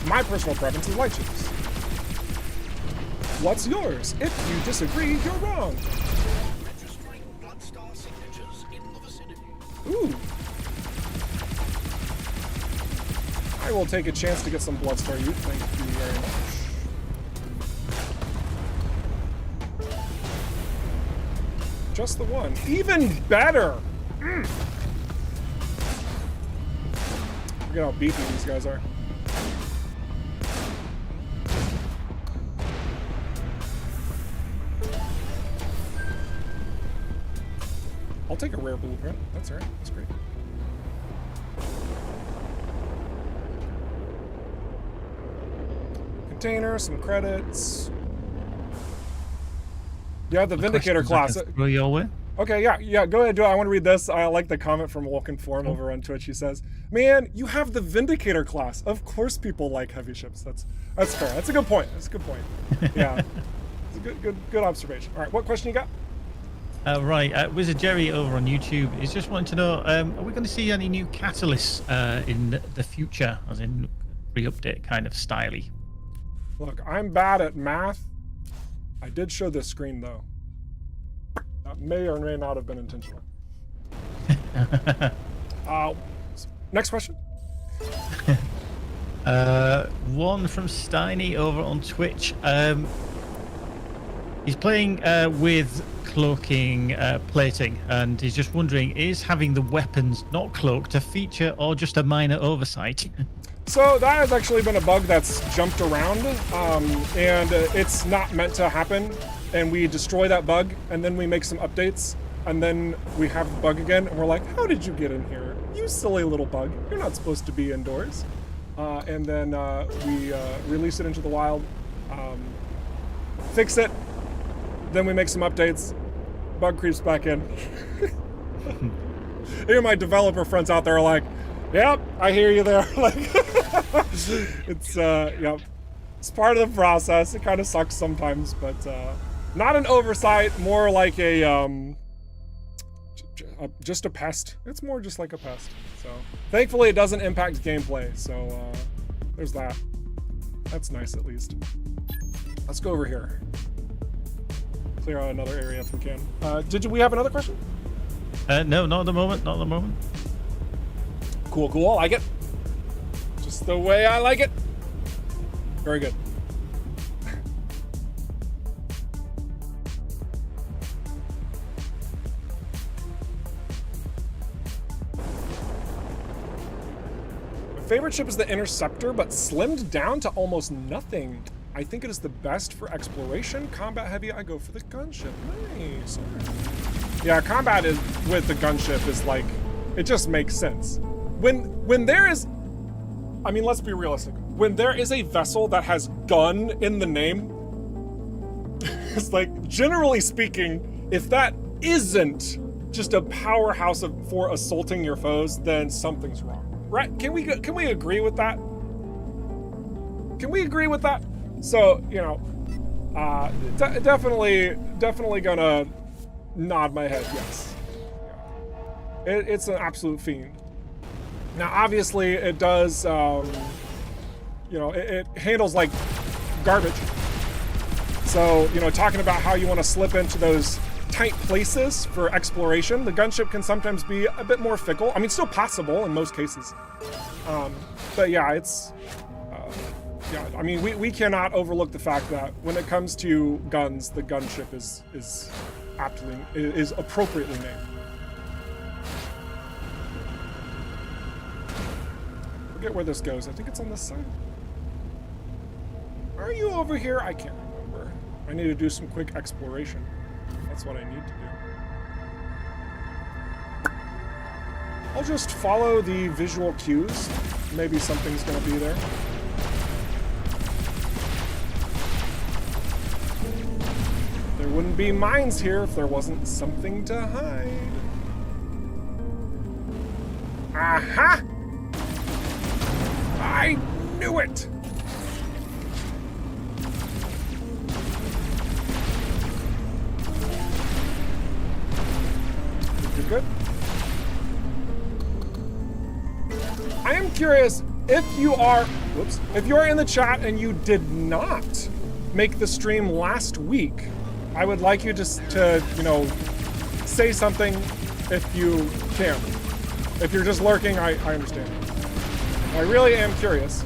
my personal preference is light ships. What's yours? If you disagree, you're wrong. Registering Bloodstar signatures in the vicinity. Ooh. I will take a chance to get some Bloodstar youth. Thank you very much. Just the one. Even better! Look at how beefy these guys are. I'll take a rare blueprint. That's all right. That's great. Container, some credits. Yeah, the Vindicator class. Will you all win? Okay, yeah, go ahead, do it. I want to read this. I like the comment from Vulcan Form over on Twitch. He says, man, you have the Vindicator class. Of course people like heavy ships. That's fair. That's a good point. That's a good point. Yeah. It's a good observation. All right, what question you got? Right, Wizard Jerry over on YouTube is just wanting to know, are we going to see any new catalysts in the future, as in re-update kind of styly? Look, I'm bad at math. I did show this screen, though. That may or may not have been intentional. Next question. One from Steiny over on Twitch. He's playing with cloaking plating, and he's just wondering, is having the weapons not cloaked a feature or just a minor oversight? So that has actually been a bug that's jumped around, and it's not meant to happen. And we destroy that bug, and then we make some updates, and then we have the bug again, and we're like, how did you get in here? You silly little bug. You're not supposed to be indoors. And then we release it into the wild, fix it, then we make some updates, bug creeps back in. Here my developer friends out there are like, yep, I hear you there. Like, it's, yep. It's part of the process. It kind of sucks sometimes, but not an oversight, more like a, just a pest. It's more just like a pest. So thankfully it doesn't impact gameplay. So there's that. That's nice at least. Let's go over here. Clear out another area if we can. We have another question? No, not at the moment. Not at the moment. Cool. I like it. Just the way I like it. Very good. My favorite ship is the Interceptor, but slimmed down to almost nothing. I think it is the best for exploration. Combat heavy, I go for the gunship. Nice. Yeah, combat is with the gunship is like, it just makes sense. When there is, I mean, let's be realistic. When there is a vessel that has gun in the name, it's like, generally speaking, if that isn't just a powerhouse for assaulting your foes, then something's wrong, right? Can we agree with that? Can we agree with that? So, you know, definitely gonna nod my head, yes. Yeah. It's an absolute fiend. Now, obviously, it does, you know, it handles like garbage. So, you know, talking about how you want to slip into those tight places for exploration, the gunship can sometimes be a bit more fickle. I mean, still possible in most cases. But yeah, it's, yeah, I mean, we cannot overlook the fact that when it comes to guns, the gunship is aptly, is appropriately named. Forget where this goes. I think it's on this side. Are you over here? I can't remember. I need to do some quick exploration. That's what I need to do. I'll just follow the visual cues. Maybe something's gonna be there. There wouldn't be mines here if there wasn't something to hide. Aha! I knew it! You're good? I am curious if you are, if you are in the chat and you did not make the stream last week, I would like you just to, you know, say something if you can. If you're just lurking, I understand. I really am curious.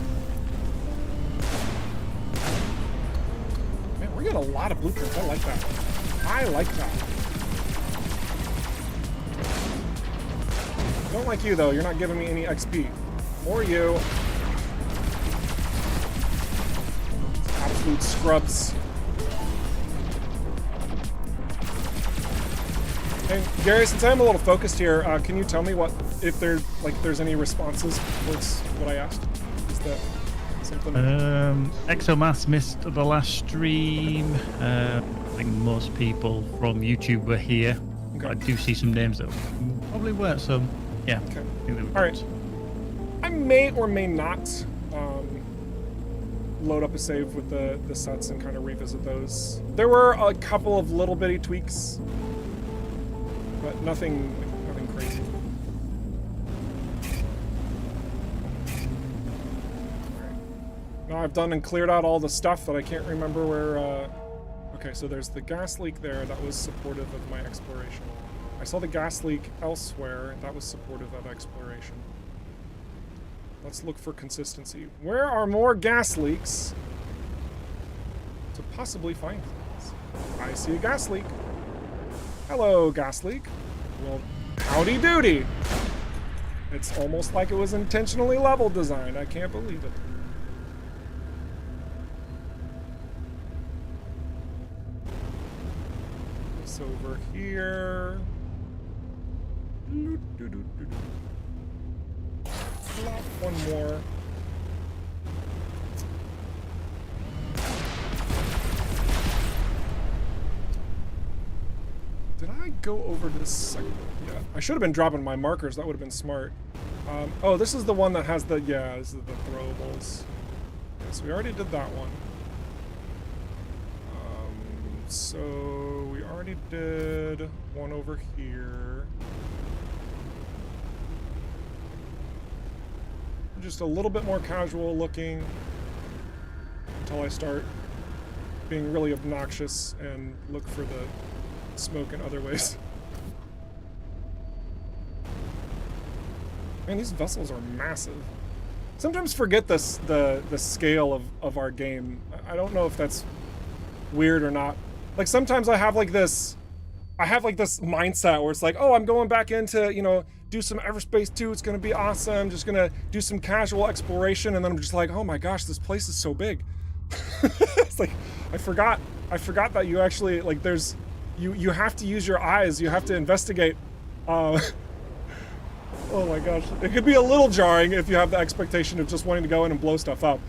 Man, we're getting a lot of blueprints. I like that. I like that. Don't like you, though. You're not giving me any XP. Or you. Absolute scrubs. And Gary, since I'm a little focused here, can you tell me what, if there, like, there's any responses towards what I asked? Is that something? Exomath missed the last stream. I think most people from YouTube were here. Okay. I do see some names that probably weren't, so yeah. Okay. I think they were All right. I may or may not load up a save with the sets and kind of revisit those. There were a couple of little bitty tweaks, but nothing crazy. Now I've done and cleared out all the stuff that I can't remember where. Okay, so there's the gas leak there. That was supportive of my exploration. I saw the gas leak elsewhere. That was supportive of exploration. Let's look for consistency. Where are more gas leaks to possibly find things? I see a gas leak. Hello, gas leak. Well, howdy doody. It's almost like it was intentionally level designed. I can't believe it. This over here. One more. Did I go over to this second? Yeah, I should have been dropping my markers. That would have been smart. Oh, this is the one that has the, yeah, this is the throwables. Yes, we already did that one. So we already did one over here. Just a little bit more casual looking until I start being really obnoxious and look for the smoke in other ways. Man, these vessels are massive. Sometimes forget this the scale of our game. I don't know if that's weird or not. Like sometimes I have like this mindset where it's like, oh, I'm going back into, you know, do some EVERSPACE 2, it's gonna be awesome, just gonna do some casual exploration, and then I'm just like, oh my gosh, this place is so big. It's like, I forgot that you actually, like, there's, you have to use your eyes, you have to investigate. Oh my gosh, it could be a little jarring if you have the expectation of just wanting to go in and blow stuff up.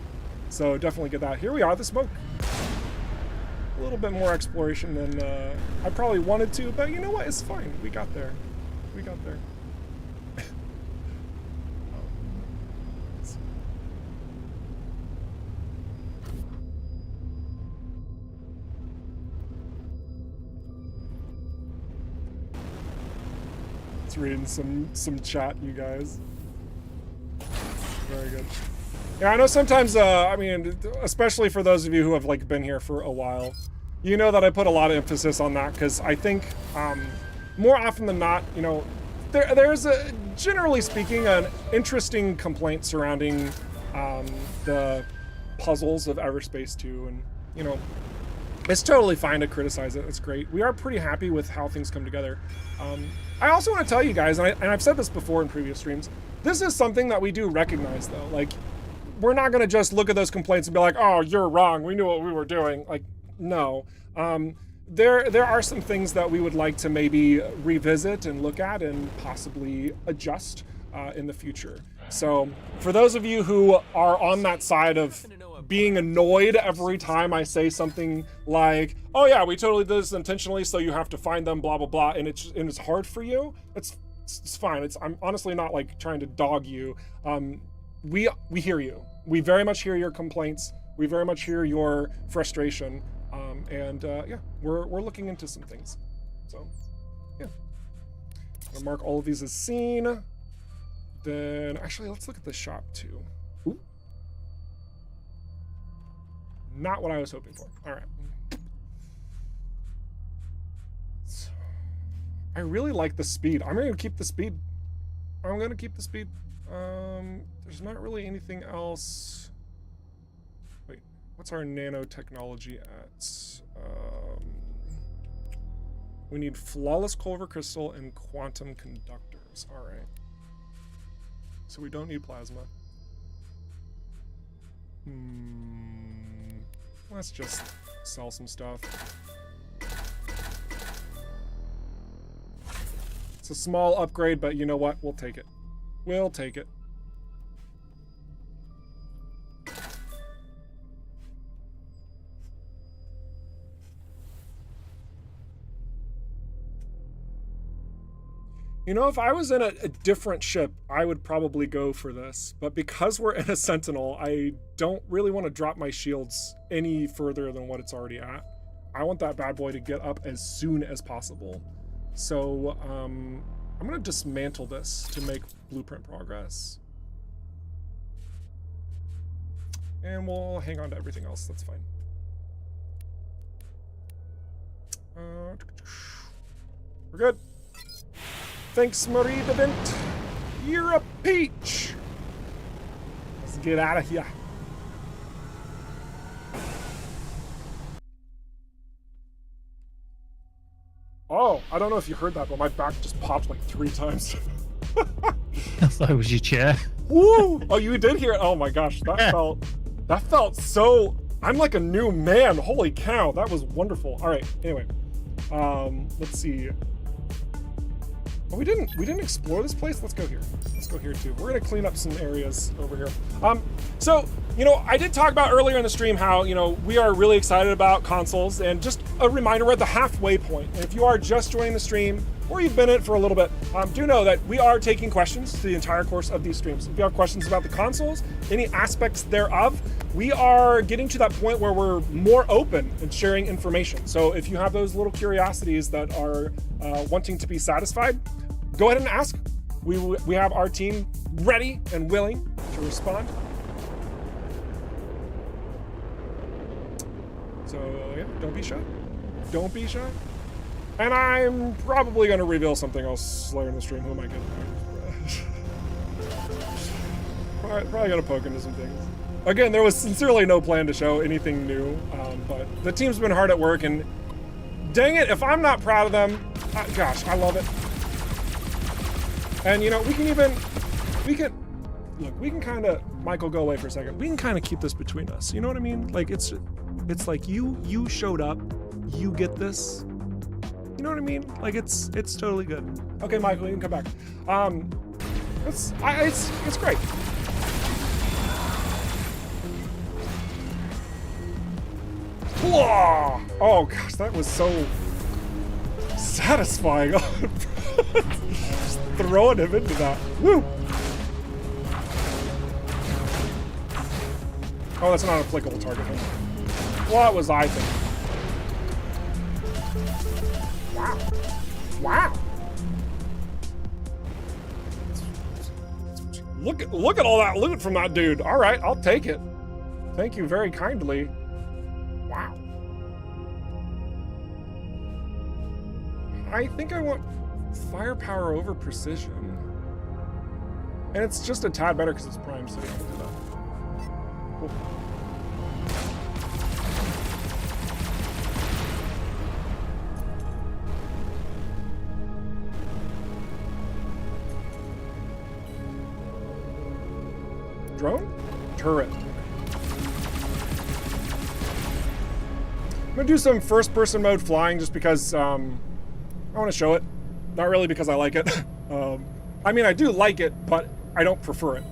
So definitely get that. Here we are, the smoke. A little bit more exploration than I probably wanted to, but you know what, it's fine, we got there. We got there. Reading some chat, you guys. Very good. Yeah, I know sometimes, I mean, especially for those of you who have like been here for a while, you know that I put a lot of emphasis on that because I think more often than not, you know, there's a, generally speaking, an interesting complaint surrounding the puzzles of EVERSPACE 2, and you know, it's totally fine to criticize it. It's great. We are pretty happy with how things come together. I also want to tell you guys, and I've said this before in previous streams, this is something that we do recognize, though. Like, we're not going to just look at those complaints and be like, oh, you're wrong. We knew what we were doing. Like, no. There are some things that we would like to maybe revisit and look at and possibly adjust in the future. So for those of you who are on that side of being annoyed every time I say something like, oh yeah, we totally did this intentionally, so you have to find them, blah, blah, blah, and it's hard for you, it's fine. I'm honestly not like trying to dog you. We hear you. We very much hear your complaints. We very much hear your frustration. Yeah, we're looking into some things. So, yeah. I'm gonna mark all of these as seen. Then, actually, let's look at the shop too. Ooh. Not what I was hoping for. All right. So, I really like the speed. I'm gonna keep the speed. There's not really anything else. Wait, what's our nanotechnology at? We need flawless Culver crystal and quantum conductors. All right. So we don't need plasma. Let's just sell some stuff. It's a small upgrade, but you know what? We'll take it. We'll take it. You know, if I was in a different ship, I would probably go for this. But because we're in a Sentinel, I don't really want to drop my shields any further than what it's already at. I want that bad boy to get up as soon as possible. So, I'm going to dismantle this to make blueprint progress. And we'll hang on to everything else. That's fine. We're good. Thanks, Marie Devint. You're a peach. Let's get out of here. Oh, I don't know if you heard that, but my back just popped like 3 times. I thought it was your chair. Woo! Oh, you did hear it? Oh my gosh, that felt so... I'm like a new man. Holy cow, that was wonderful. All right, anyway. Let's see. Oh, we didn't explore this place. Let's go here. Let's go here too. We're gonna clean up some areas over here. So, you know, I did talk about earlier in the stream how, you know, we are really excited about consoles, and just a reminder, we're at the halfway point. And if you are just joining the stream, or you've been in it for a little bit, do know that we are taking questions through the entire course of these streams. If you have questions about the consoles, any aspects thereof, we are getting to that point where we're more open and sharing information. So if you have those little curiosities that are wanting to be satisfied, go ahead and ask. We have our team ready and willing to respond. So yeah, don't be shy. Don't be shy. And I'm probably going to reveal something else later in the stream. Who am I getting? Probably going to poke into some things. Again, there was sincerely no plan to show anything new, but the team's been hard at work, and dang it, if I'm not proud of them, gosh, I love it. And you know, we can kind of, Michael, go away for a second. We can kind of keep this between us. You know what I mean? Like it's like you showed up, you get this. You know what I mean? Like it's totally good. Okay, Michael, you can come back. It's great. Whoa! Oh gosh, that was so satisfying. Just throwing him into that. Woo! Oh, that's not an applicable target. What was I thinking? Wow. Wow. Look at all that loot from that dude. All right, I'll take it. Thank you very kindly. Wow. I think I want firepower over precision. And it's just a tad better because it's prime, so you can do that. Cool. Drone? Turret. I'm gonna do some first-person mode flying just because I want to show it. Not really because I like it. I mean, I do like it, but I don't prefer it.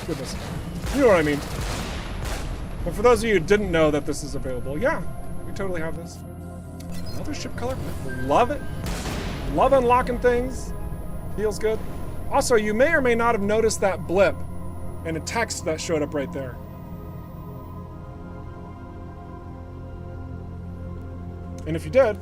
Goodness. You know what I mean. But for those of you who didn't know that this is available, yeah, we totally have this. Another ship color. Love it. Love unlocking things. Feels good. Also, you may or may not have noticed that blip and a text that showed up right there. And if you did,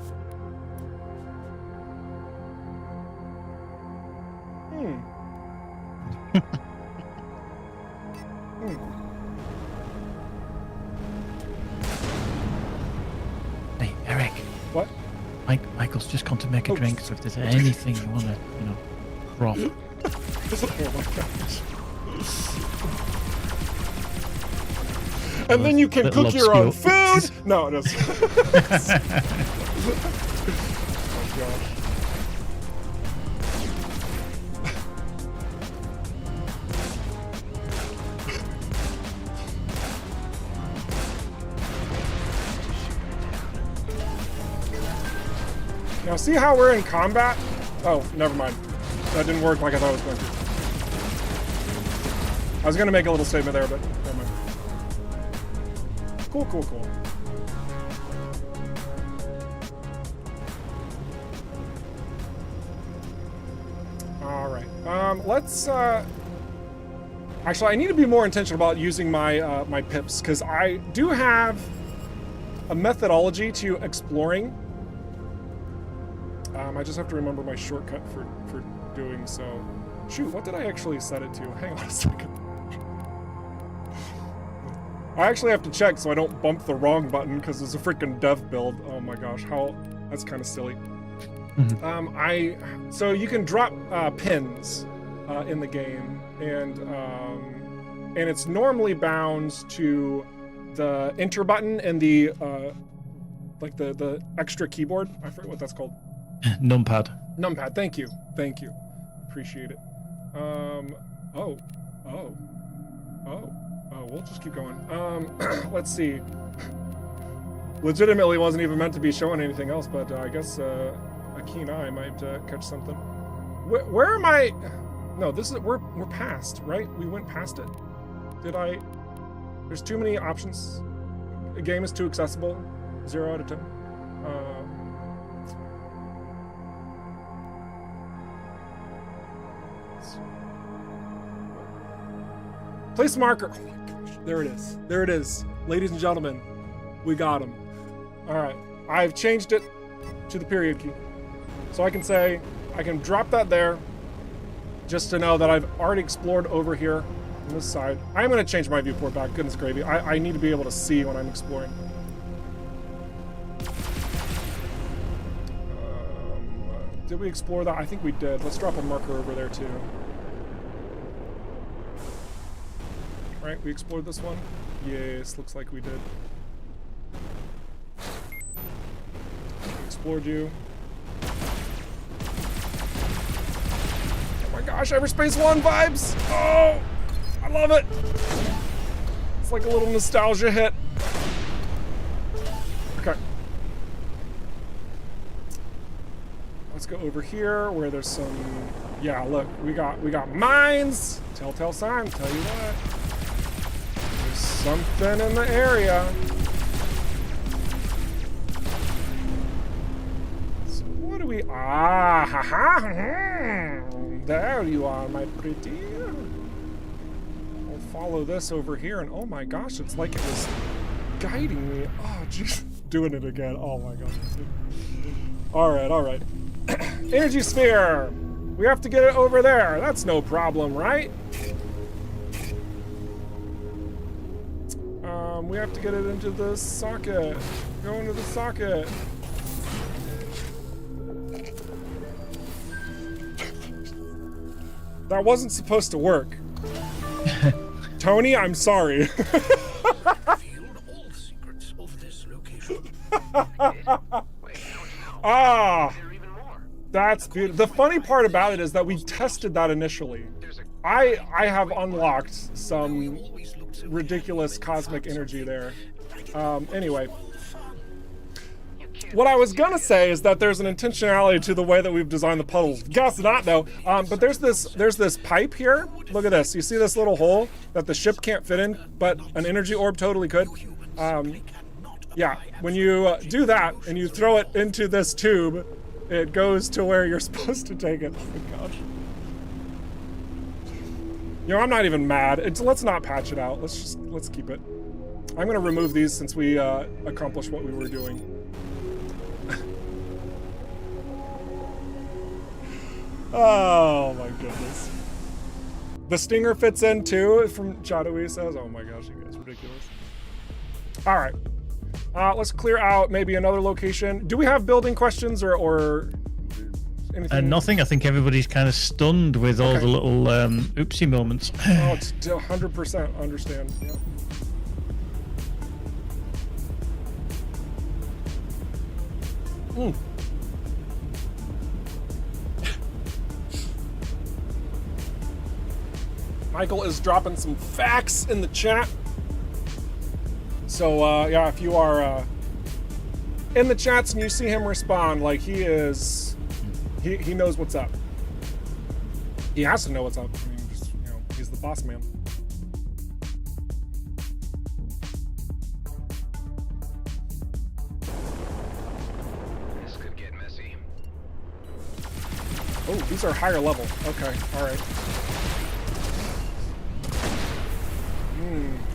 Hey, Eric. What? Michael's just gone to make a drink, so if there's anything you want to, drop. Oh my gosh. And then you can cook your own food. No, it is. Oh gosh. Now see how we're in combat? Oh, never mind. That didn't work like I thought it was going to. I was going to make a little statement there, but never mind. Cool, cool, cool. All right. Let's. Actually, I need to be more intentional about using my my pips because I do have a methodology to exploring. I just have to remember my shortcut for doing so. Shoot, what did I actually set it to? Hang on a second. I actually have to check so I don't bump the wrong button because it's a freaking dev build. Oh my gosh, that's kind of silly. Mm-hmm. So you can drop pins in the game, and it's normally bound to the enter button and the like the extra keyboard. I forget what that's called. Numpad. Numpad. Thank you. Appreciate it. We'll just keep going. Let's see. Legitimately wasn't even meant to be showing anything else, but I guess a keen eye might catch something. Where am I? No, this is we're past, right? We went past it. Did I? There's too many options. The game is too accessible. 0 out of 10. Place marker. Oh my gosh. There it is. There it is. Ladies and gentlemen, we got him. All right. I've changed it to the period key. So I can say, I can drop that there just to know that I've already explored over here on this side. I'm going to change my viewport back. Goodness gravy. I need to be able to see when I'm exploring. Did we explore that? I think we did. Let's drop a marker over there too. Right, we explored this one? Yes, looks like we did. We explored you. Oh my gosh, EVERSPACE 1 vibes! Oh, I love it! It's like a little nostalgia hit. Okay. Let's go over here where there's some, yeah, look, we got mines! Telltale sign, tell you what. Something in the area. So what do we? Ah, ha, ha, there you are, my pretty. I'll follow this over here, and oh my gosh, it's like it was guiding me. Oh, jeez, doing it again. Oh my gosh. All right. Energy sphere. We have to get it over there. That's no problem, right? We have to get it into the socket. Go into the socket. That wasn't supposed to work. Tony, I'm sorry. Revealed all the secrets of this location. Ah, Is there even more? that's beautiful. The funny part about it is that we tested that initially. I have unlocked some ridiculous cosmic energy there. Anyway. What I was gonna say is that there's an intentionality to the way that we've designed the puddles. Guess not though. But there's this pipe here. Look at this. You see this little hole that the ship can't fit in, but an energy orb totally could. Yeah, when you do that and you throw it into this tube, it goes to where you're supposed to take it. Oh my gosh. You know, I'm not even mad. Let's not patch it out. Let's keep it. I'm gonna remove these since we accomplished what we were doing. Oh my goodness. The stinger fits in too, from Chadui says. Oh my gosh, you guys, ridiculous. All right, let's clear out maybe another location. Do we have building questions or anything? Nothing. I think everybody's kind of stunned with all the little oopsie moments. Oh, it's 100% understand. Yeah. Michael is dropping some facts in the chat. So yeah, if you are in the chats and you see him respond, like he knows what's up. He has to know what's up. I mean, just, you know, he's the boss man. This could get messy. Oh, these are higher level. Okay, all right.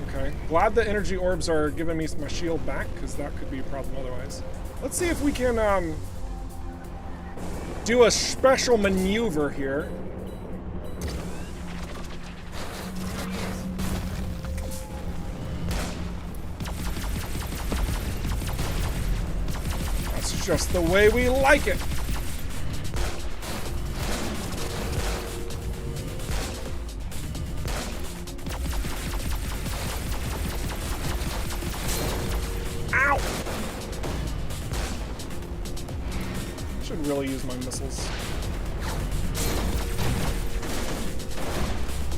Okay. Glad the energy orbs are giving me my shield back, because that could be a problem otherwise. Let's see if we can do a special maneuver here. That's just the way we like it. Really use my missiles.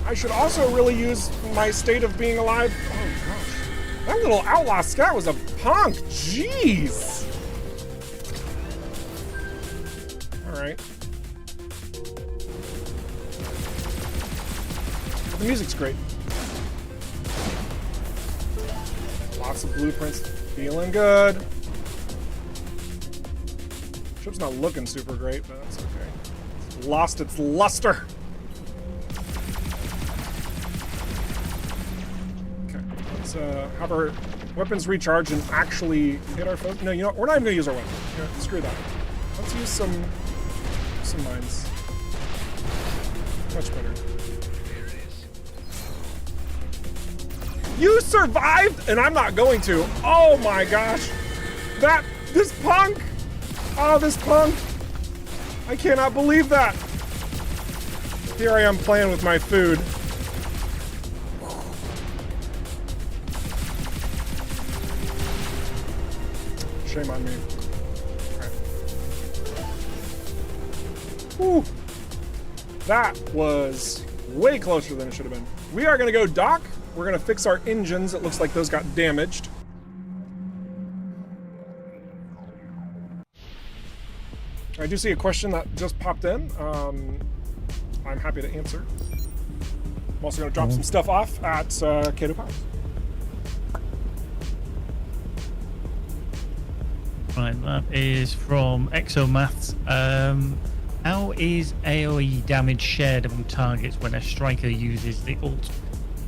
I should also really use my state of being alive. Oh gosh. That little outlaw scout was a punk. Jeez. Alright. The music's great. Lots of blueprints. Feeling good. Ship's not looking super great, but that's okay. It's lost its luster. Okay, let's have our weapons recharge and actually hit our foe. No, you know what? We're not even gonna use our weapon. You know, screw that. Let's use some mines. Much better. There it is. You survived, and I'm not going to. Oh my gosh, this punk. Oh, this punk! I cannot believe that! Here I am playing with my food. Shame on me. Alright. Whew. That was way closer than it should have been. We are gonna go dock. We're gonna fix our engines. It looks like those got damaged. I do see a question that just popped in. I'm happy to answer. I'm also going to drop some stuff off at Kato Powers. Right, that is from Exomaths. How is AoE damage shared among targets when a striker uses the ult?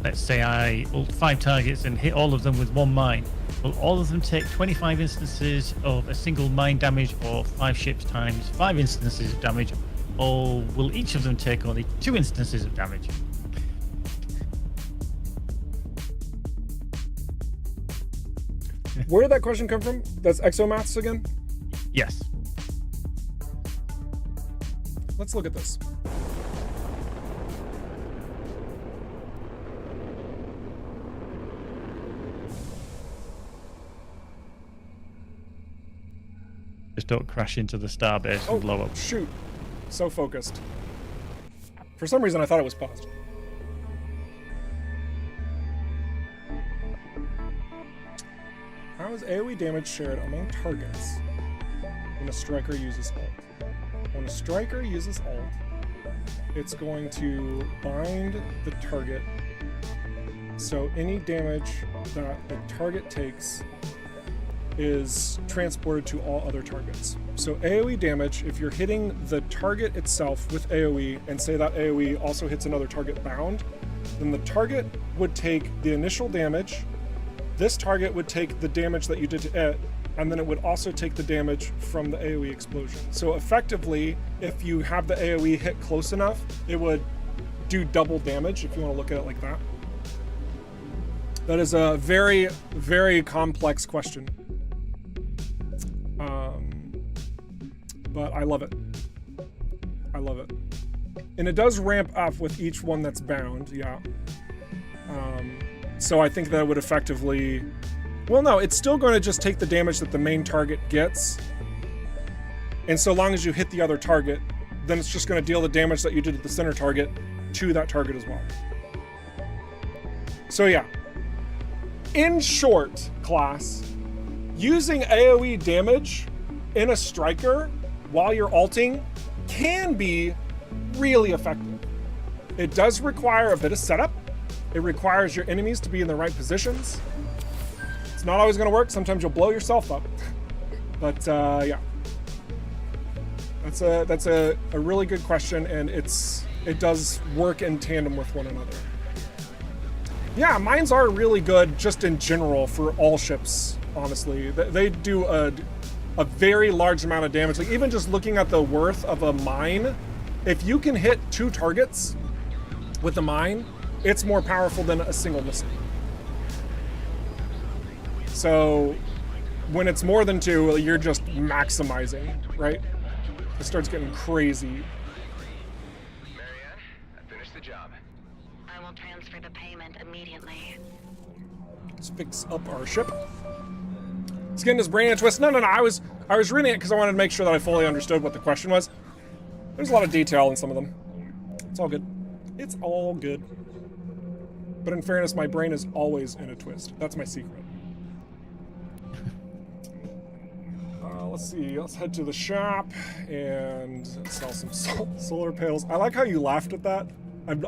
Let's say I ult 5 targets and hit all of them with 1 mine. Will all of them take 25 instances of a single mine damage, or 5 ships times 5 instances of damage, or will each of them take only 2 instances of damage? Where did that question come from? That's Exomaths again? Yes. Let's look at this. Just don't crash into the starbase and blow up. Shoot. So focused. For some reason, I thought it was paused. How is AoE damage shared among targets when a striker uses ult? When a striker uses ult, it's going to bind the target, so any damage that the target takes is transported to all other targets. So AoE damage, if you're hitting the target itself with AoE, and say that AoE also hits another target bound, then the target would take the initial damage, this target would take the damage that you did to it, and then it would also take the damage from the AoE explosion. So effectively, if you have the AoE hit close enough, it would do double damage, if you want to look at it like that. That is a very, very complex question. But I love it. I love it. And it does ramp up with each one that's bound, yeah. So I think that would effectively... Well, no, it's still going to just take the damage that the main target gets. And so long as you hit the other target, then it's just going to deal the damage that you did at the center target to that target as well. So yeah. In short, class, using AoE damage in a striker while you're ulting can be really effective. It does require a bit of setup. It requires your enemies to be in the right positions. It's not always going to work. Sometimes you'll blow yourself up. But yeah, that's a really good question, and it does work in tandem with one another. Yeah, mines are really good just in general for all ships, honestly. They do a very large amount of damage. Like, even just looking at the worth of a mine, if you can hit 2 targets with a mine, it's more powerful than a single missile. So when it's more than 2, you're just maximizing, right? It starts getting crazy. Marianne, I finished the job. I will transfer the payment immediately. Let's fix up our ship. It's getting his brain in a twist. No. I was reading it because I wanted to make sure that I fully understood what the question was. There's a lot of detail in some of them. It's all good. It's all good. But in fairness, my brain is always in a twist. That's my secret. Let's see. Let's head to the shop and sell some solar panels. I like how you laughed at that. I'm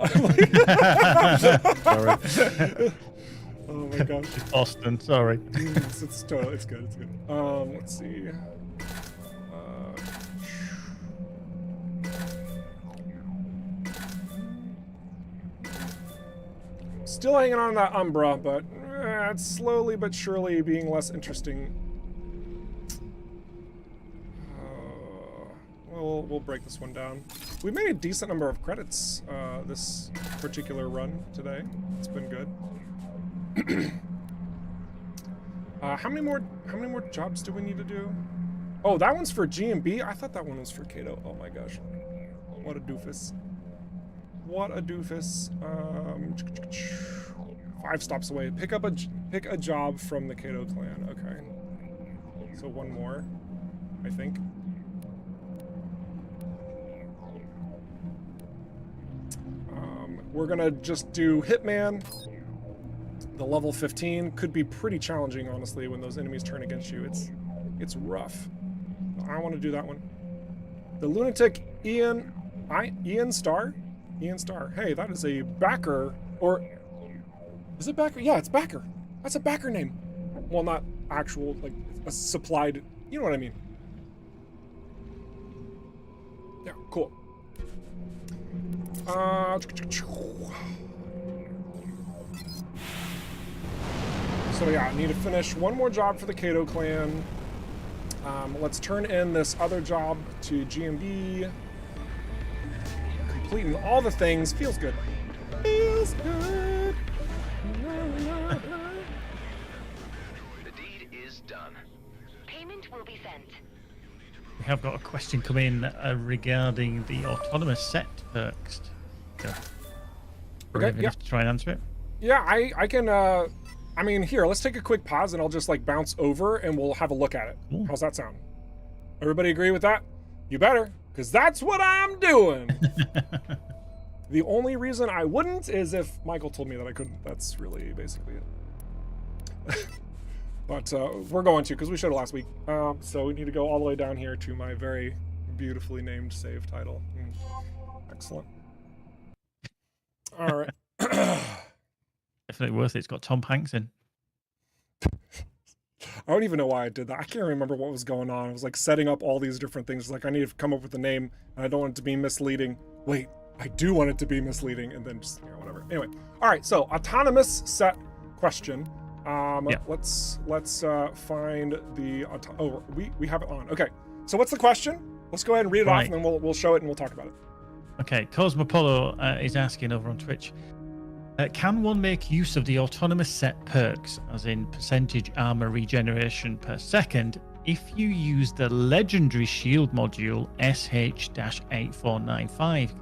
Sorry. Oh my gosh. Austin, sorry. It's good. It's good. Let's see. Still hanging on to that Umbra, but it's slowly but surely being less interesting. We'll break this one down. We made a decent number of credits this particular run today. It's been good. How many more jobs do we need to do? Oh, that one's for GMB? I thought that one was for Kato. Oh my gosh. What a doofus. What a doofus. 5 stops away. Pick a job from the Kato clan. Okay. So one more, I think. We're gonna just do Hitman. The level 15 could be pretty challenging, honestly, when those enemies turn against you. It's rough. I want to do that one. The Lunatic Ian Star? Ian Star. Hey, that is a backer, or is it backer? Yeah, it's backer. That's a backer name. Well, not actual, like a supplied, you know what I mean. Yeah, cool. So yeah, I need to finish one more job for the Kato clan. Let's turn in this other job to GMB. Completing all the things feels good. Feels good. The deed is done. Payment will be sent. We have got a question come in regarding the autonomous set perks. So, Okay, yeah. to try and answer it. Yeah, I can, I mean, here, let's take a quick pause and I'll just like bounce over and we'll have a look at it. Ooh. How's that sound? Everybody agree with that? You better, because that's what I'm doing. The only reason I wouldn't is if Michael told me that I couldn't. That's really basically it. But we're going to, because we showed it last week. So we need to go all the way down here to my very beautifully named save title. Excellent. All right. Definitely worth it. It's got Tom Hanks in. I don't even know why I did that. I can't remember what was going on. I was like setting up all these different things. Like I need to come up with a name, and I don't want it to be misleading. Wait, I do want it to be misleading, and then just, whatever. Anyway, all right. So autonomous set question. Let's find the we have it on. Okay. So what's the question? Let's go ahead and read it off, and then we'll show it and we'll talk about it. Okay. Cosmopolo is asking over on Twitch. Can one make use of the autonomous set perks, as in percentage armor regeneration per second, if you use the legendary shield module SH-8495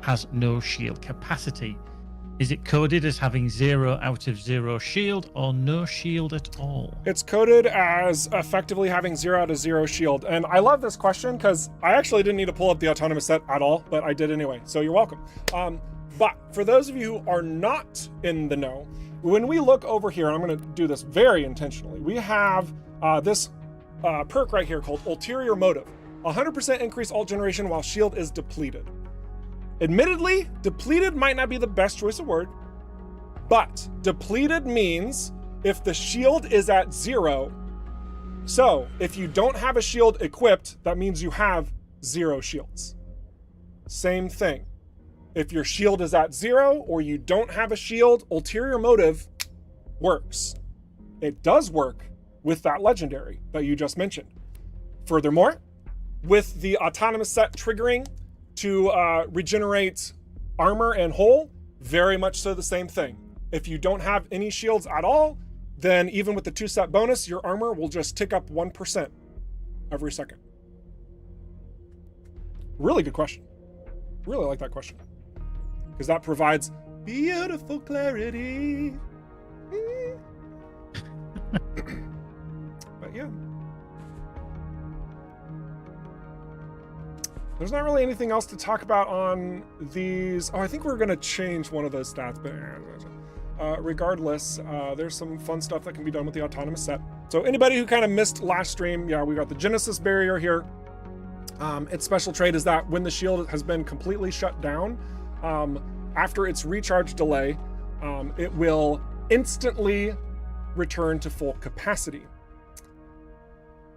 has no shield capacity? Is it coded as having 0 out of 0 shield or no shield at all? It's coded as effectively having 0 out of 0 shield. And I love this question because I actually didn't need to pull up the autonomous set at all, but I did anyway. So you're welcome. But for those of you who are not in the know, when we look over here, and I'm going to do this very intentionally, we have this perk right here called Ulterior Motive. 100% increase ult generation while shield is depleted. Admittedly, depleted might not be the best choice of word, but depleted means if the shield is at 0. So if you don't have a shield equipped, that means you have 0 shields. Same thing. If your shield is at 0 or you don't have a shield, Ulterior Motive works. It does work with that legendary that you just mentioned. Furthermore, with the autonomous set triggering to regenerate armor and hull, very much so the same thing. If you don't have any shields at all, then even with the 2-set bonus, your armor will just tick up 1% every second. Really good question. Really like that question. Because that provides beautiful clarity. But yeah. There's not really anything else to talk about on these. Oh, I think we're going to change one of those stats. But regardless, there's some fun stuff that can be done with the autonomous set. So anybody who kind of missed last stream, yeah, we got the Genesis barrier here. Its special trait is that when the shield has been completely shut down, after its recharge delay, it will instantly return to full capacity.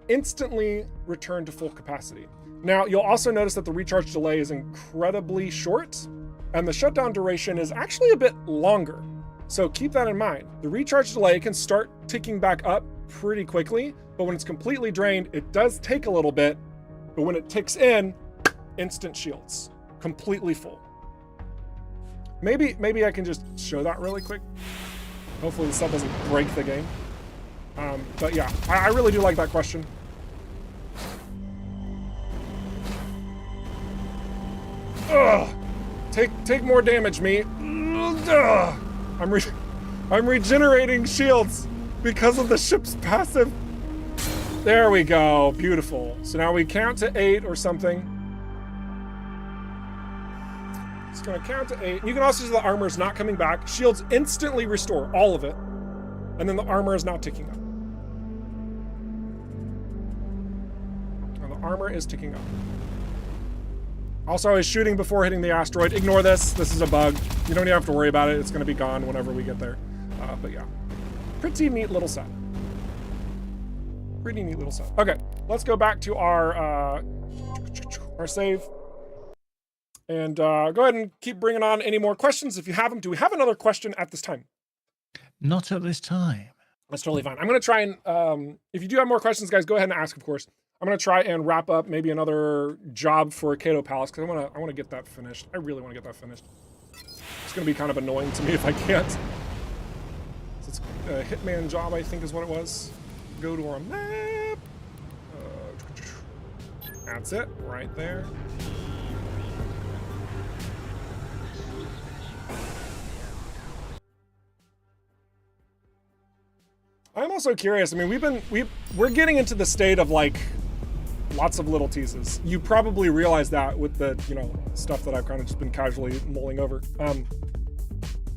Instantly return to full capacity. Now, you'll also notice that the recharge delay is incredibly short, and the shutdown duration is actually a bit longer. So keep that in mind. The recharge delay can start ticking back up pretty quickly, but when it's completely drained, it does take a little bit, but when it ticks in, instant shields, completely full. Maybe I can just show that really quick. Hopefully the sub doesn't break the game. But yeah, I really do like that question. Ugh. Take more damage, me. Ugh. I'm regenerating shields because of the ship's passive. There we go. Beautiful. So now we count to 8 or something. It's going to count to 8. You can also see the armor is not coming back. Shields instantly restore all of it. And then the armor is now ticking up. And the armor is ticking up. Also, I was shooting before hitting the asteroid. Ignore this. This is a bug. You don't even have to worry about it. It's going to be gone whenever we get there. But yeah. Pretty neat little set. Pretty neat little set. Okay, let's go back to our save. And go ahead and keep bringing on any more questions if you have them. Do we have another question at this time? Not at this time. That's totally fine. I'm going to try and, if you do have more questions, guys, go ahead and ask, of course. I'm going to try and wrap up maybe another job for Cato Palace because I want to get that finished. I really want to get that finished. It's going to be kind of annoying to me if I can't. So it's a Hitman job, I think is what it was. Go to our map. That's it, right there. I'm also curious. I mean, we're getting into the state of like lots of little teases. You probably realize that with the, stuff that I've kind of just been casually mulling over.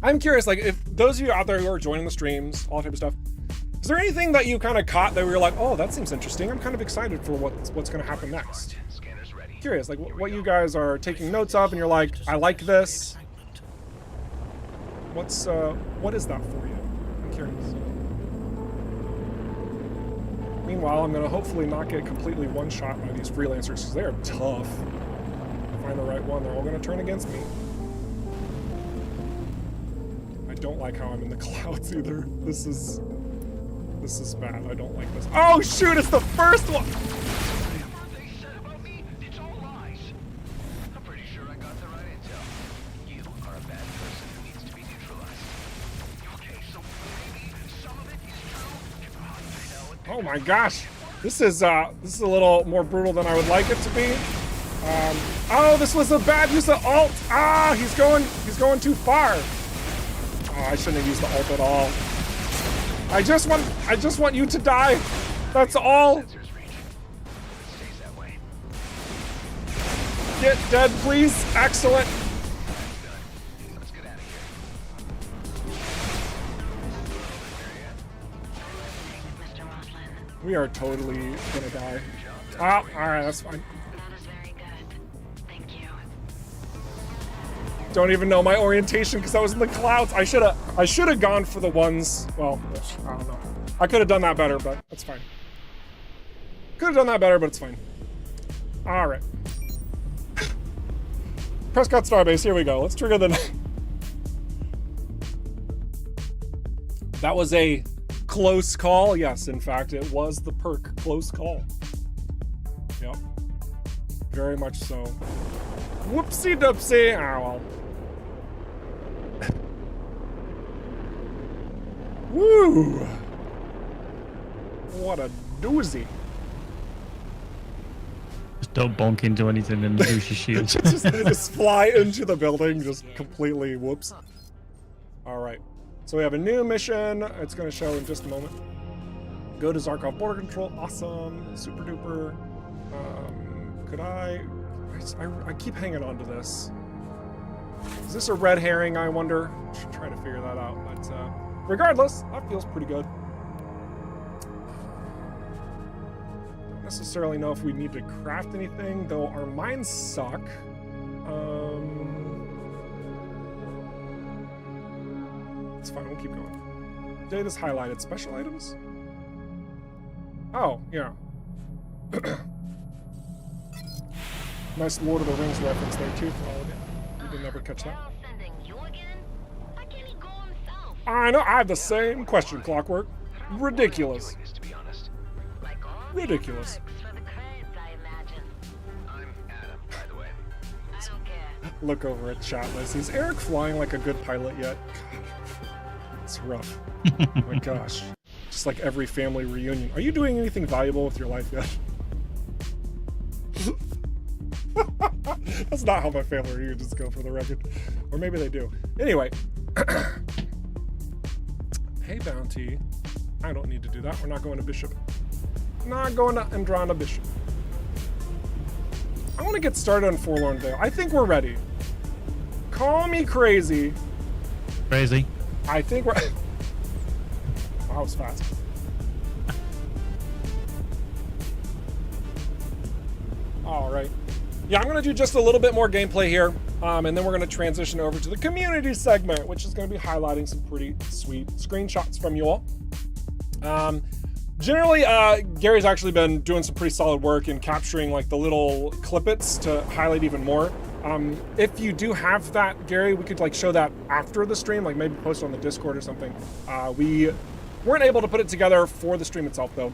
I'm curious, like if those of you out there who are joining the streams, all that type of stuff, Is there anything that you kind of caught that we were like, oh, that seems interesting? I'm kind of excited for what's going to happen next. Scanners ready. Curious, like what you guys are taking notes of, and you're like, I like this. What is that for you? I'm curious. Meanwhile, I'm gonna hopefully not get completely one-shot by these freelancers because they're tough. Find the right one, they're all gonna turn against me. I don't like how I'm in the clouds either. This is bad. I don't like this. Oh shoot! It's the first one. They said about me, it's all lies. I'm pretty sure I got the right intel. You are a bad person who needs to be neutralized. Okay, so maybe some of it is true. Oh my gosh, this is a little more brutal than I would like it to be. Oh, this was a bad use of alt. Ah, he's going too far. Oh, I shouldn't have used the alt at all. I just want you to die. That's all. Sensors reach. It stays that way. Get dead, please. Excellent. Let's get out of here. Mr. Roslin. We are totally gonna die. Ah, alright, that's fine. That is very good. Thank you. Don't even know my orientation because I was in the clouds. I should have gone for the ones. Well, I don't know. I could have done that better, but that's fine. Could have done that better, but it's fine. All right. Prescott Starbase. Here we go. Let's trigger the. That was a close call. Yes, in fact, it was the perk close call. Yep. Very much so. Whoopsie doopsie. Ah, well. Woo! What a doozy. Just don't bonk into anything and lose your shield. just fly into the building, just completely whoops. All right. So we have a new mission. It's going to show in just a moment. Go to Zarkov border control. Awesome. Super duper. Could I keep hanging on to this. Is this a red herring, I wonder? Should try to figure that out. But regardless, that feels pretty good. Don't necessarily know if we need to craft anything, though our mines suck. It's fine, we'll keep going. Data's highlighted. Special items? Oh, yeah. Nice Lord of the Rings reference there, too, for all of you. You didn't ever catch that. Now sending you again? Why can't he go himself? I know, I have the same question, Clockwork. Ridiculous. Doing this, to be honest. Like all the Ridiculous. perks for the creds, I imagine. I'm Adam, by the way. I don't care. Look over at chat list. Is Eric flying like a good pilot yet? It's rough. Oh my gosh. Just like every family reunion. Are you doing anything valuable with your life yet? That's not how my family reunions go, for the record. Or maybe they do. Anyway. Hey, Bounty. I don't need to do that. We're not going to Bishop. Not going to Andrana Bishop. I want to get started on Forlorn Vale. I think we're ready. Call me crazy. Crazy. I think we're... Wow, that was fast. All right. Yeah, I'm going to do just a little bit more gameplay here, and then we're going to transition over to the community segment, which is going to be highlighting some pretty sweet screenshots from you all. Generally, Gary's actually been doing some pretty solid work in capturing like the little clippets to highlight even more. If you do have that, Gary, we could like show that after the stream, like maybe post it on the Discord or something. We weren't able to put it together for the stream itself, though.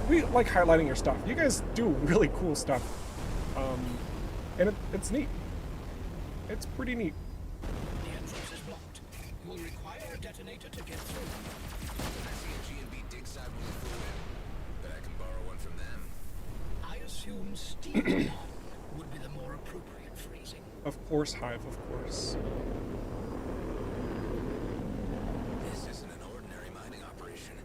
We like highlighting your stuff. You guys do really cool stuff. And it's neat. It's pretty neat. The entrance is blocked. You will require a detonator to get through. I see a G&B dig site with a fluid. Bet I can borrow one from them. I assume steam would be the more appropriate phrasing. Of course, Hive, of course. This isn't an ordinary mining operation.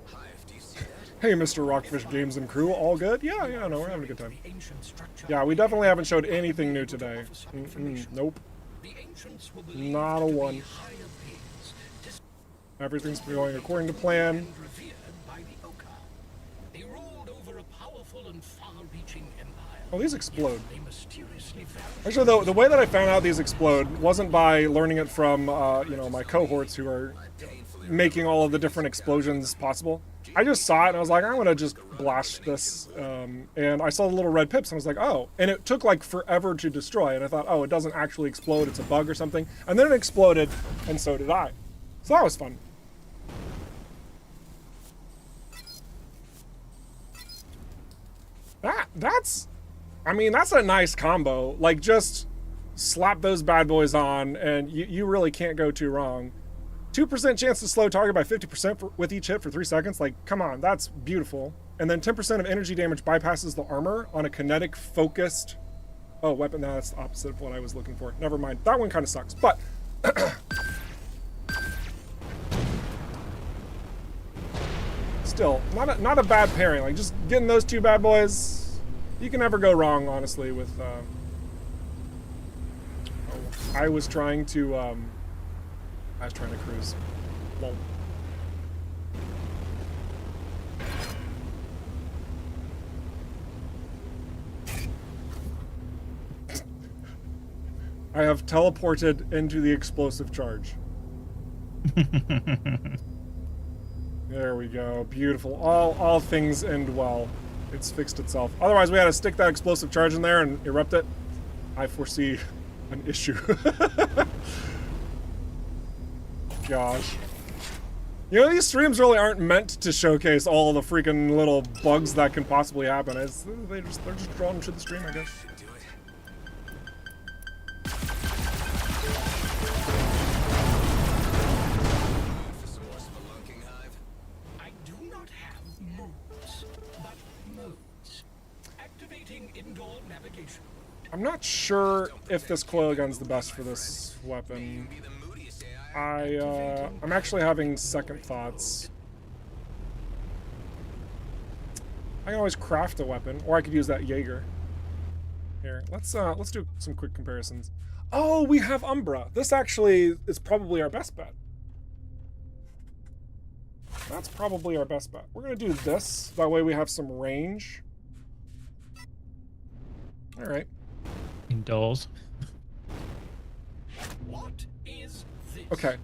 Hive, do you see that? Hey, Mr. Rockfish Games and crew, all good? Yeah, no, we're having a good time. The ancient structure. Yeah, we definitely haven't showed anything new today. Nope. The ancients will Not a believe to be one. higher beings. Everything's going according to plan. Revered by the Oka. They ruled over a powerful and far-reaching empire. Oh, these explode. They mysteriously vanished. Actually, though, the way that I found out these explode wasn't by learning it from, my cohorts who are making all of the different explosions possible. I just saw it and I was like, I'm gonna just blast this. And I saw the little red pips and I was like, oh. And it took like forever to destroy. And I thought, oh, it doesn't actually explode. It's a bug or something. And then it exploded, and so did I. So that was fun. That's a nice combo. Like, just slap those bad boys on and you really can't go too wrong. 2% chance to slow target by 50% with each hit for 3 seconds. Like, come on, that's beautiful. And then 10% of energy damage bypasses the armor on a kinetic focused... Oh, weapon, no, that's the opposite of what I was looking for. Never mind. That one kind of sucks, but... Still, not a bad pairing. Like, just getting those two bad boys, you can never go wrong, honestly, with... I was trying to cruise. Lol. I have teleported into the explosive charge. There we go. Beautiful. All things end well. It's fixed itself. Otherwise, we had to stick that explosive charge in there and erupt it. I foresee an issue. Gosh. You know, these streams really aren't meant to showcase all the freaking little bugs that can possibly happen. They're just drawn to the stream, I guess. I do not have moves, but modes. Activating indoor navigation. I'm not sure if this coil gun's the best for this weapon. I'm actually having second thoughts. I can always craft a weapon, or I could use that Jaeger. Here, let's do some quick comparisons. Oh, we have Umbra. This actually is probably our best bet. That's probably our best bet. We're gonna do this. That way we have some range. All right. Indoors. What is this? Okay.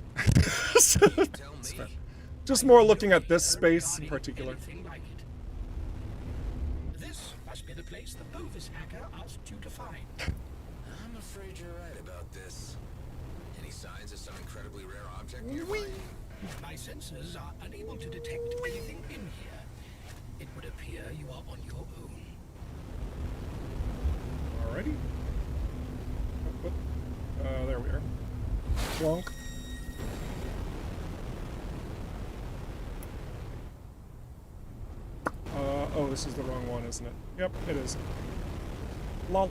Just more looking at this space in particular. Anything like it. This must be the place the Bovis hacker asked you to find. I'm afraid you're right about this. Any signs of some incredibly rare object nearby? My sensors are unable to detect anything in here. It would appear you are on your own. Alrighty. There we are. Plonk. Oh, this is the wrong one, isn't it? Yep, it is. Lol.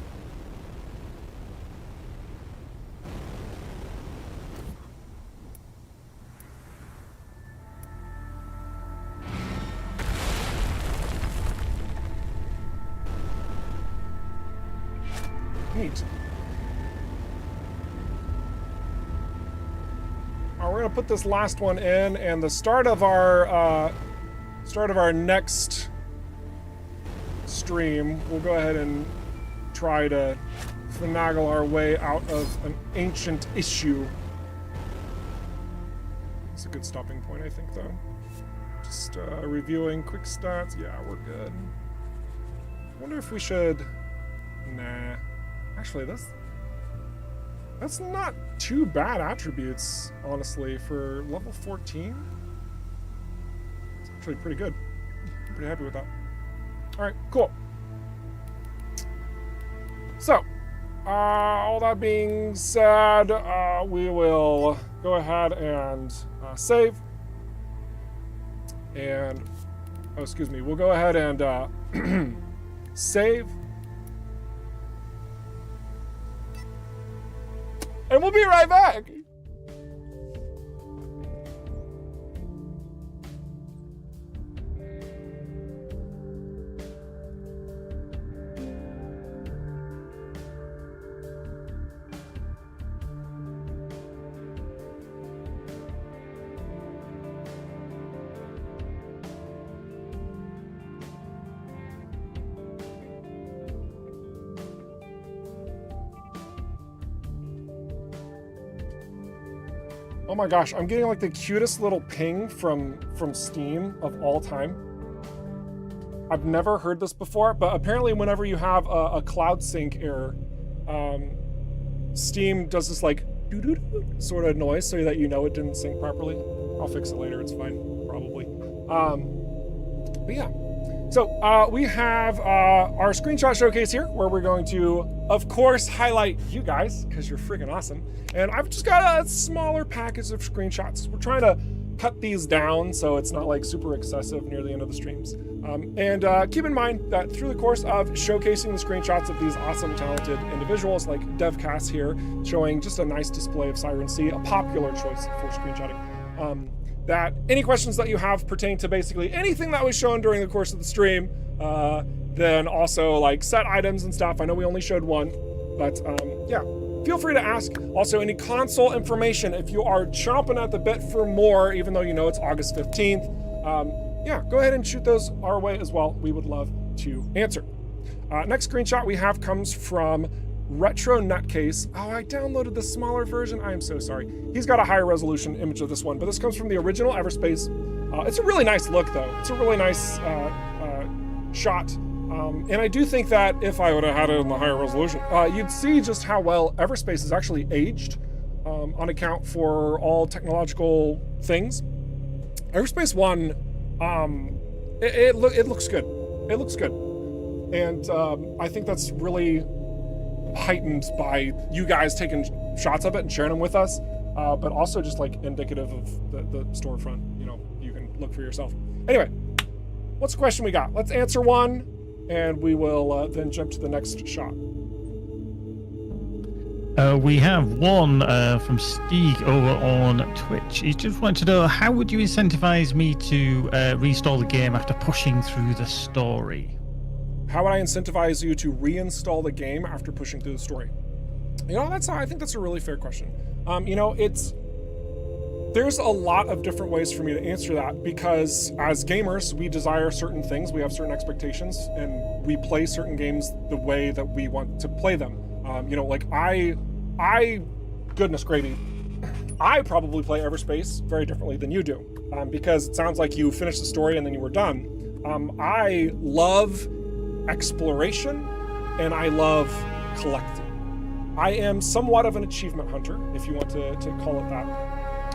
Neat. We're gonna put this last one in, and the start of our next stream, we'll go ahead and try to finagle our way out of an ancient issue. It's a good stopping point, I think, though. Just reviewing quick stats. Yeah, we're good. I wonder if we should. Nah. Actually, that's not too bad attributes, honestly, for level 14. It's actually pretty good. I'm pretty happy with that. Alright, cool. So, all that being said, we will go ahead and save. And, oh, excuse me, we'll go ahead and save. And we'll be right back. Oh my gosh, I'm getting like the cutest little ping from Steam of all time. I've never heard this before, but apparently whenever you have a cloud sync error, Steam does this like doo-doo-doo sort of noise so that you know it didn't sync properly. I'll fix it later, it's fine, probably. But yeah. So we have our screenshot showcase here where we're going to, of course, highlight you guys because you're freaking awesome. And I've just got a smaller package of screenshots. We're trying to cut these down so it's not like super excessive near the end of the streams. And keep in mind that through the course of showcasing the screenshots of these awesome, talented individuals like DevCast here, showing just a nice display of Siren Sea, a popular choice for screenshotting. That any questions that you have pertain to basically anything that was shown during the course of the stream, then also like set items and stuff. I know we only showed one, but yeah, feel free to ask. Also, any console information, if you are chomping at the bit for more, even though you know it's August 15th, yeah, go ahead and shoot those our way as well. We would love to answer. Next screenshot we have comes from Retro Nutcase. Oh, I downloaded the smaller version. I am so sorry. He's got a higher resolution image of this one, but this comes from the original EVERSPACE. It's a really nice look, though. It's a really nice shot. And I do think that if I would have had it in the higher resolution, you'd see just how well EVERSPACE is actually aged on account for all technological things. EVERSPACE 1, it looks good. It looks good. And I think that's really heightened by you guys taking shots of it and sharing them with us, but also just like indicative of the storefront. You know, you can look for yourself. Anyway, what's the question we got? Let's answer one, and we will then jump to the next shot. We have one from Steeg over on Twitch. He just wanted to know, how would you incentivize me to reinstall the game after pushing through the story? How would I incentivize you to reinstall the game after pushing through the story? You know, I think that's a really fair question. You know, there's a lot of different ways for me to answer that, because as gamers, we desire certain things, we have certain expectations, and we play certain games the way that we want to play them. You know, like goodness gravy, I probably play EVERSPACE very differently than you do, because it sounds like you finished the story and then you were done. I love exploration and I love collecting. I am somewhat of an achievement hunter, if you want to call it that.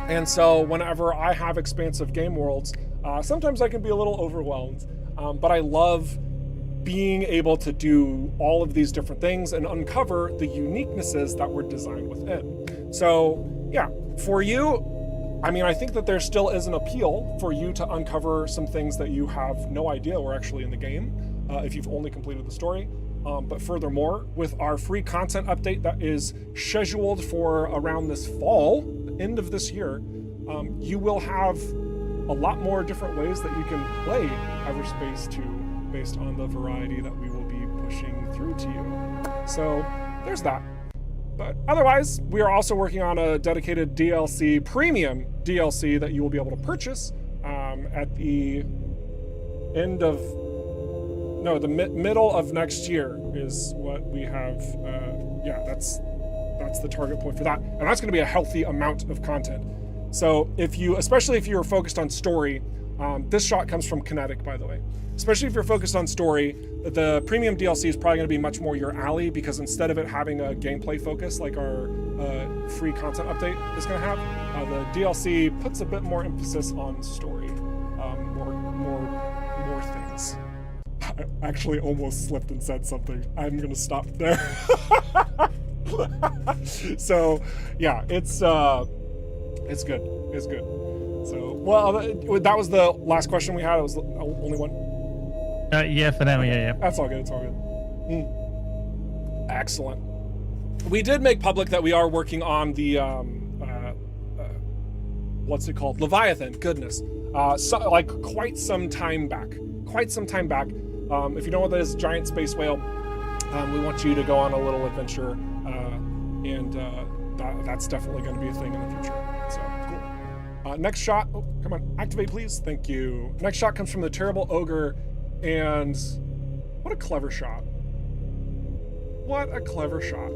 And so whenever I have expansive game worlds, sometimes I can be a little overwhelmed, but I love being able to do all of these different things and uncover the uniquenesses that were designed within. So yeah, for you, I mean, I think that there still is an appeal for you to uncover some things that you have no idea were actually in the game, if you've only completed the story. But furthermore, with our free content update that is scheduled for around this fall, the end of this year, you will have a lot more different ways that you can play EVERSPACE 2 based on the variety that we will be pushing through to you. So there's that. But otherwise, we are also working on a dedicated DLC, premium DLC, that you will be able to purchase at the end of, no, the middle of next year is what we have. Yeah, that's the target point for that. And that's going to be a healthy amount of content. So especially if you're focused on story, this shot comes from Kinetic, by the way. Especially if you're focused on story, the premium DLC is probably going to be much more your alley, because instead of it having a gameplay focus like our free content update is going to have, the DLC puts a bit more emphasis on story, more things. I actually almost slipped and said something. I'm going to stop there. So yeah, it's good. It's good. So, well, that was the last question we had. It was the only one. Yeah, for now, yeah. That's all good. It's all good. Excellent. We did make public that we are working on the what's it called? Leviathan. Goodness. Like quite some time back. If you know what that is, giant space whale. We want you to go on a little adventure, and that's definitely going to be a thing in the future. So cool. Next shot. Oh, come on, activate, please. Thank you. Next shot comes from the Terrible Ogre, and what a clever shot. What a clever shot.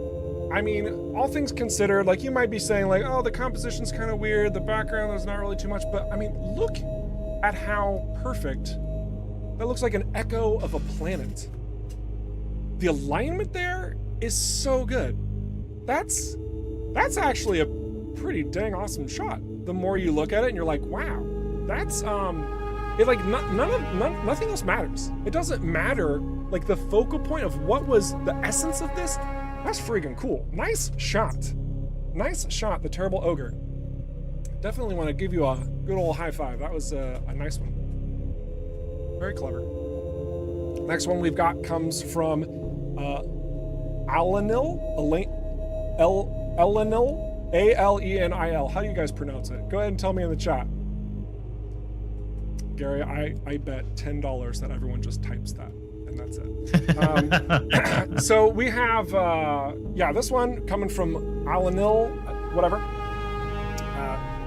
I mean, all things considered, like you might be saying like, oh, the composition's kind of weird, the background, there's not really too much, but I mean, look at how perfect. That looks like an echo of a planet. The alignment there is so good. That's actually a pretty dang awesome shot. The more you look at it and you're like, wow, that's it like nothing else matters. It doesn't matter like the focal point of what was the essence of this. That's freaking cool. Nice shot. Nice shot, the Terrible Ogre. Definitely want to give you a good old high five. That was a nice one. Very clever. Next one we've got comes from Alenil, A-L-E-N-I-L. How do you guys pronounce it? Go ahead and tell me in the chat. Gary, I bet $10 that everyone just types that, and that's it. So we have, this one coming from Alenil, whatever.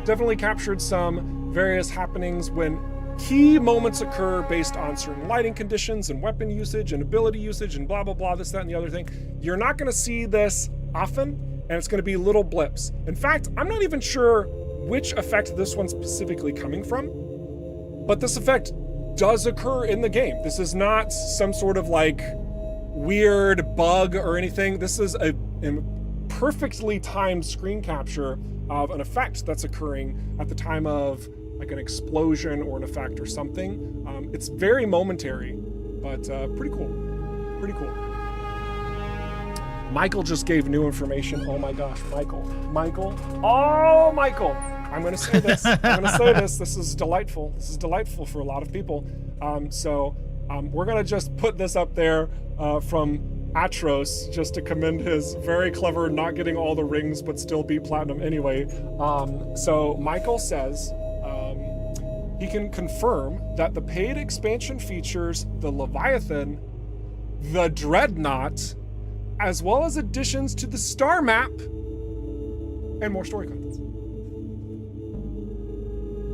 Definitely captured some various happenings when key moments occur based on certain lighting conditions and weapon usage and ability usage and blah, blah, blah, this, that, and the other thing. You're not going to see this often, and it's going to be little blips. In fact, I'm not even sure which effect this one's specifically coming from, but this effect does occur in the game. This is not some sort of like weird bug or anything. This is a perfectly timed screen capture of an effect that's occurring at the time of like an explosion or an effect or something. It's very momentary, but pretty cool. Pretty cool. Michael just gave new information. Oh my gosh, Michael. Oh, Michael. I'm gonna say this. This is delightful. This is delightful for a lot of people. We're gonna just put this up there from Atros just to commend his very clever not getting all the rings but still be platinum anyway. So Michael says he can confirm that the paid expansion features the Leviathan, the Dreadnought, as well as additions to the star map and more story contents.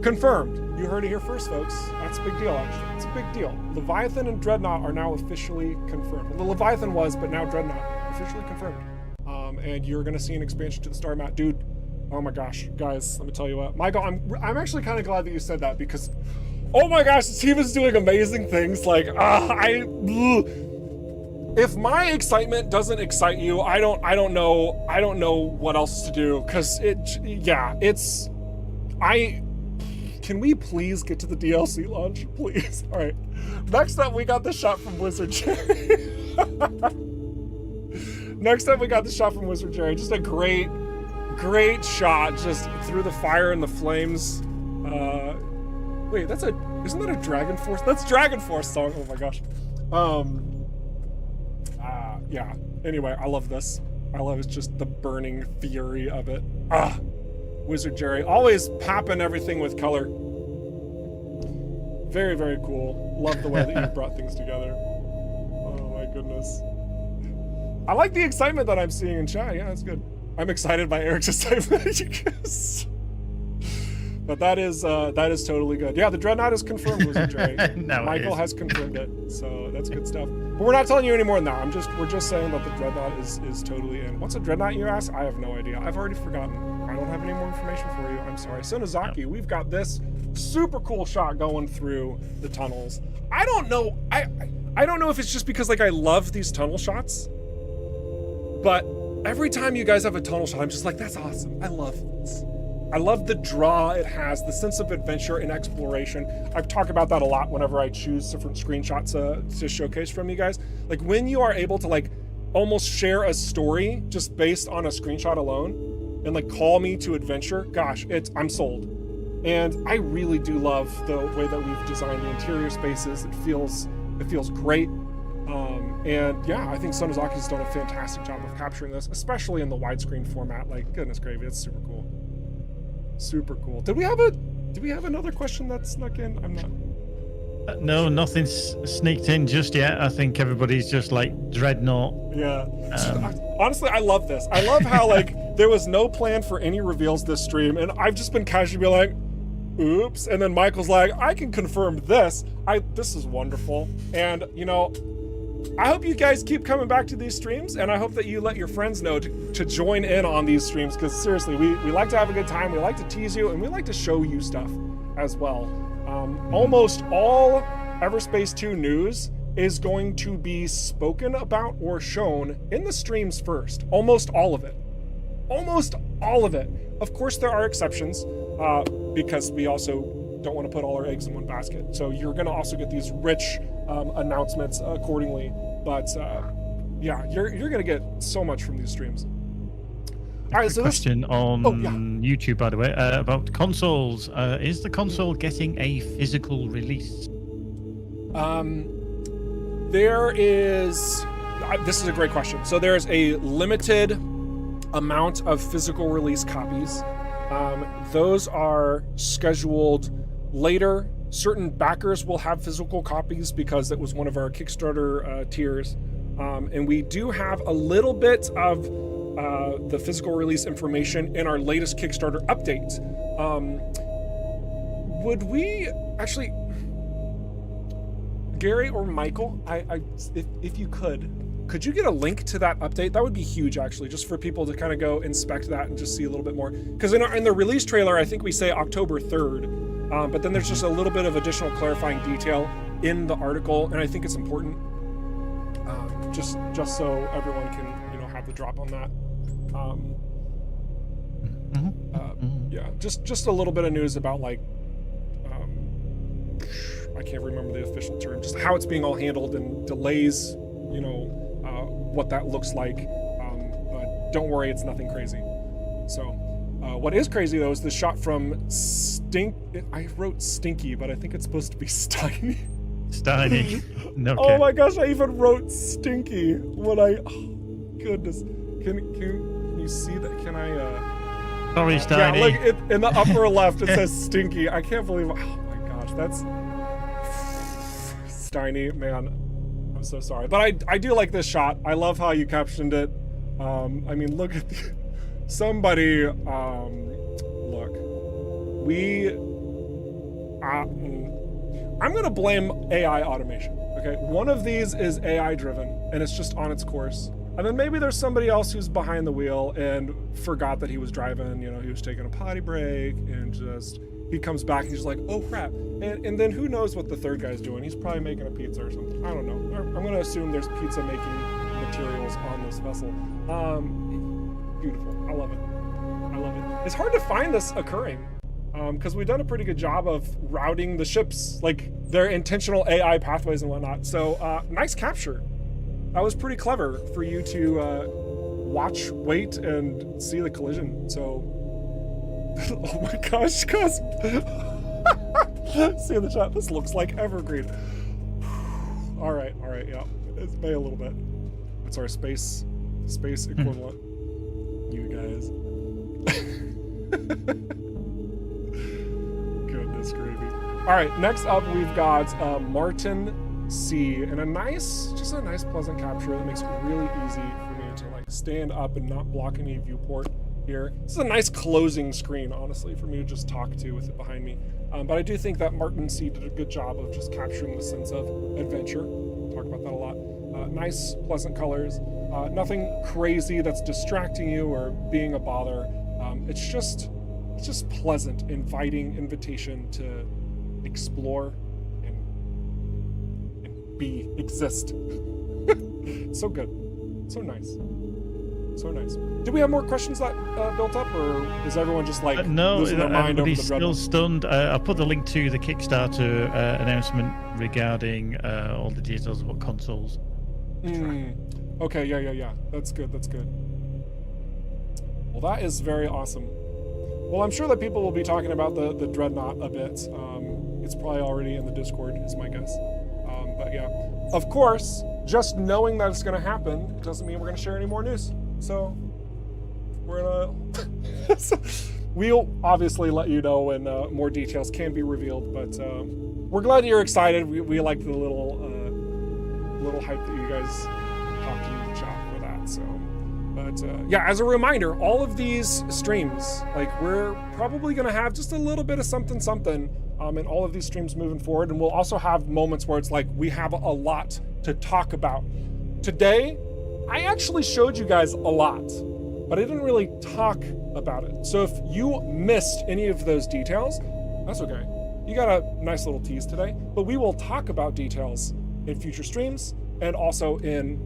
Confirmed. You heard it here first, folks. That's a big deal, actually. It's a big deal. Leviathan and Dreadnought are now officially confirmed. Well, the Leviathan was, but now Dreadnought officially confirmed. And you're gonna see an expansion to the star map, dude. Oh my gosh, guys, let me tell you what. Michael, I'm actually kind of glad that you said that because, oh my gosh, this team is doing amazing things. Like, if my excitement doesn't excite you, I don't know what else to do. Cause can we please get to the DLC launch, please? All right. Next up, we got the shot from Wizard Jerry. Just a great shot, just through the fire and the flames. Wait, isn't that a Dragon Force? That's Dragon Force song. Oh my gosh. Yeah. Anyway, I love this. I love just the burning fury of it. Wizard Jerry, always popping everything with color. Very, very cool. Love the way that you brought things together. Oh my goodness. I like the excitement that I'm seeing in chat. Yeah, that's good. I'm excited by Eric's excitement. But that is totally good. Yeah, the Dreadnought is confirmed, Wizard Jerry. No, Michael has confirmed it, so that's good stuff. But we're not telling you any more than that. We're just saying that the Dreadnought is totally in. What's a Dreadnought, you ask? I have no idea. I've already forgotten. I don't have any more information for you. I'm sorry. Sonozaki, we've got this super cool shot going through the tunnels. I don't know. I don't know if it's just because like I love these tunnel shots, but every time you guys have a tunnel shot, I'm just like, that's awesome. I love this. I love the draw it has, the sense of adventure and exploration. I've talked about that a lot whenever I choose different screenshots to showcase from you guys. Like when you are able to like almost share a story just based on a screenshot alone and like call me to adventure, gosh, I'm sold. And I really do love the way that we've designed the interior spaces. It feels great. And yeah, I think Sonozaki's done a fantastic job of capturing this, especially in the widescreen format. Like, goodness gravy, it's super cool. Super cool. Did we have another question that snuck in? I'm not. No, nothing's sneaked in just yet. I think everybody's just like Dreadnought. Yeah. Honestly, I love this. I love how like there was no plan for any reveals this stream, and I've just been casually like, oops. And then Michael's like, I can confirm this. This is wonderful. And you know, I hope you guys keep coming back to these streams, and I hope that you let your friends know to join in on these streams, because seriously, we like to have a good time, we like to tease you, and we like to show you stuff as well. Almost all EVERSPACE 2 news is going to be spoken about or shown in the streams first. Almost all of it. Almost all of it. Of course, there are exceptions, because we also don't want to put all our eggs in one basket. So you're going to also get these rich announcements accordingly. But yeah, you're going to get so much from these streams. All right, so question on YouTube, by the way, about consoles. Is the console getting a physical release? There is. This is a great question. So there's a limited amount of physical release copies. Those are scheduled later. Certain backers will have physical copies because it was one of our Kickstarter tiers. And we do have a little bit of the physical release information in our latest Kickstarter update. Would we actually, Gary or Michael, if you could you get a link to that update? That would be huge, actually, just for people to kind of go inspect that and just see a little bit more. Because in the release trailer, I think we say October 3rd, but then there's just a little bit of additional clarifying detail in the article, and I think it's important, just so everyone can have the drop on that. Yeah, just a little bit of news about like I can't remember the official term, just how it's being all handled and delays, what that looks like. But don't worry, it's nothing crazy. So what is crazy though is the shot from I wrote Stinky, but I think it's supposed to be Steiny. Steiny. No. Oh my gosh, I even wrote Stinky when goodness. Can you see that? Can I Sorry, Steiny. Yeah, look, in the upper left it says Stinky. I can't believe, oh my gosh, that's Steiny, man. I'm so sorry. But I do like this shot. I love how you captioned it. I mean, look at somebody, look. I'm gonna blame AI automation, okay? One of these is AI driven, and it's just on its course. And then maybe there's somebody else who's behind the wheel and forgot that he was driving, he was taking a potty break, and he comes back and he's like, oh crap. And then who knows what the third guy's doing? He's probably making a pizza or something. I don't know. I'm gonna assume there's pizza making materials on this vessel. Beautiful, I love it. I love it. It's hard to find this occurring, because we've done a pretty good job of routing the ships, like their intentional AI pathways and whatnot. So nice capture. That was pretty clever for you to watch, wait, and see the collision. So, oh my gosh, guys. See in the chat, this looks like Evergreen. All right, yeah. It's May a little bit. It's our space equivalent. You guys. Goodness gravy. All right, next up we've got Martin C, and a nice pleasant capture that makes it really easy for me to like stand up and not block any viewport here. This is a nice closing screen, honestly, for me to just talk to with it behind me. But I do think that Martin C did a good job of just capturing the sense of adventure. We'll talk about that a lot. Nice, pleasant colors. Nothing crazy that's distracting you or being a bother. It's just pleasant, inviting invitation to explore exist. So good. So nice. Do we have more questions that built up, or is everyone just like losing their mind over the still dreadnought? Stunned. I'll put the link to the Kickstarter announcement regarding all the details about consoles. Okay, yeah. That's good. Well, that is very awesome. Well, I'm sure that people will be talking about the dreadnought a bit. It's probably already in the Discord, is my guess. But yeah, of course, just knowing that it's going to happen doesn't mean we're going to share any more news. So we're gonna we'll obviously let you know when more details can be revealed. But we're glad you're excited. We like the little hype that you guys popped into the chat for that. So, but yeah, as a reminder, all of these streams, like we're probably going to have just a little bit of something in all of these streams moving forward. And we'll also have moments where it's like we have a lot to talk about. Today, I actually showed you guys a lot, but I didn't really talk about it. So if you missed any of those details, that's okay. You got a nice little tease today, but we will talk about details in future streams and also in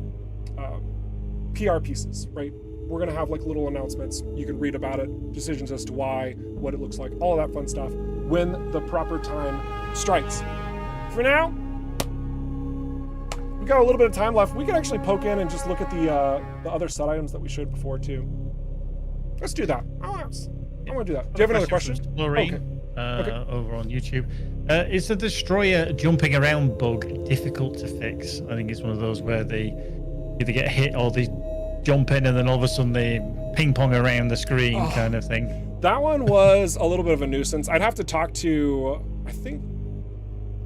PR pieces, right? We're gonna have like little announcements. You can read about it, decisions as to why, what it looks like, all of that fun stuff when the proper time strikes. For now, we got a little bit of time left. We can actually poke in and just look at the other set items that we showed before too. Let's do that. I want to do that. Do you have another question? Lorraine, over on YouTube. Is the destroyer jumping around bug difficult to fix? I think it's one of those where they either get hit or they jump in and then all of a sudden they ping pong around the screen kind of thing. That one was a little bit of a nuisance. I'd have to talk to, I think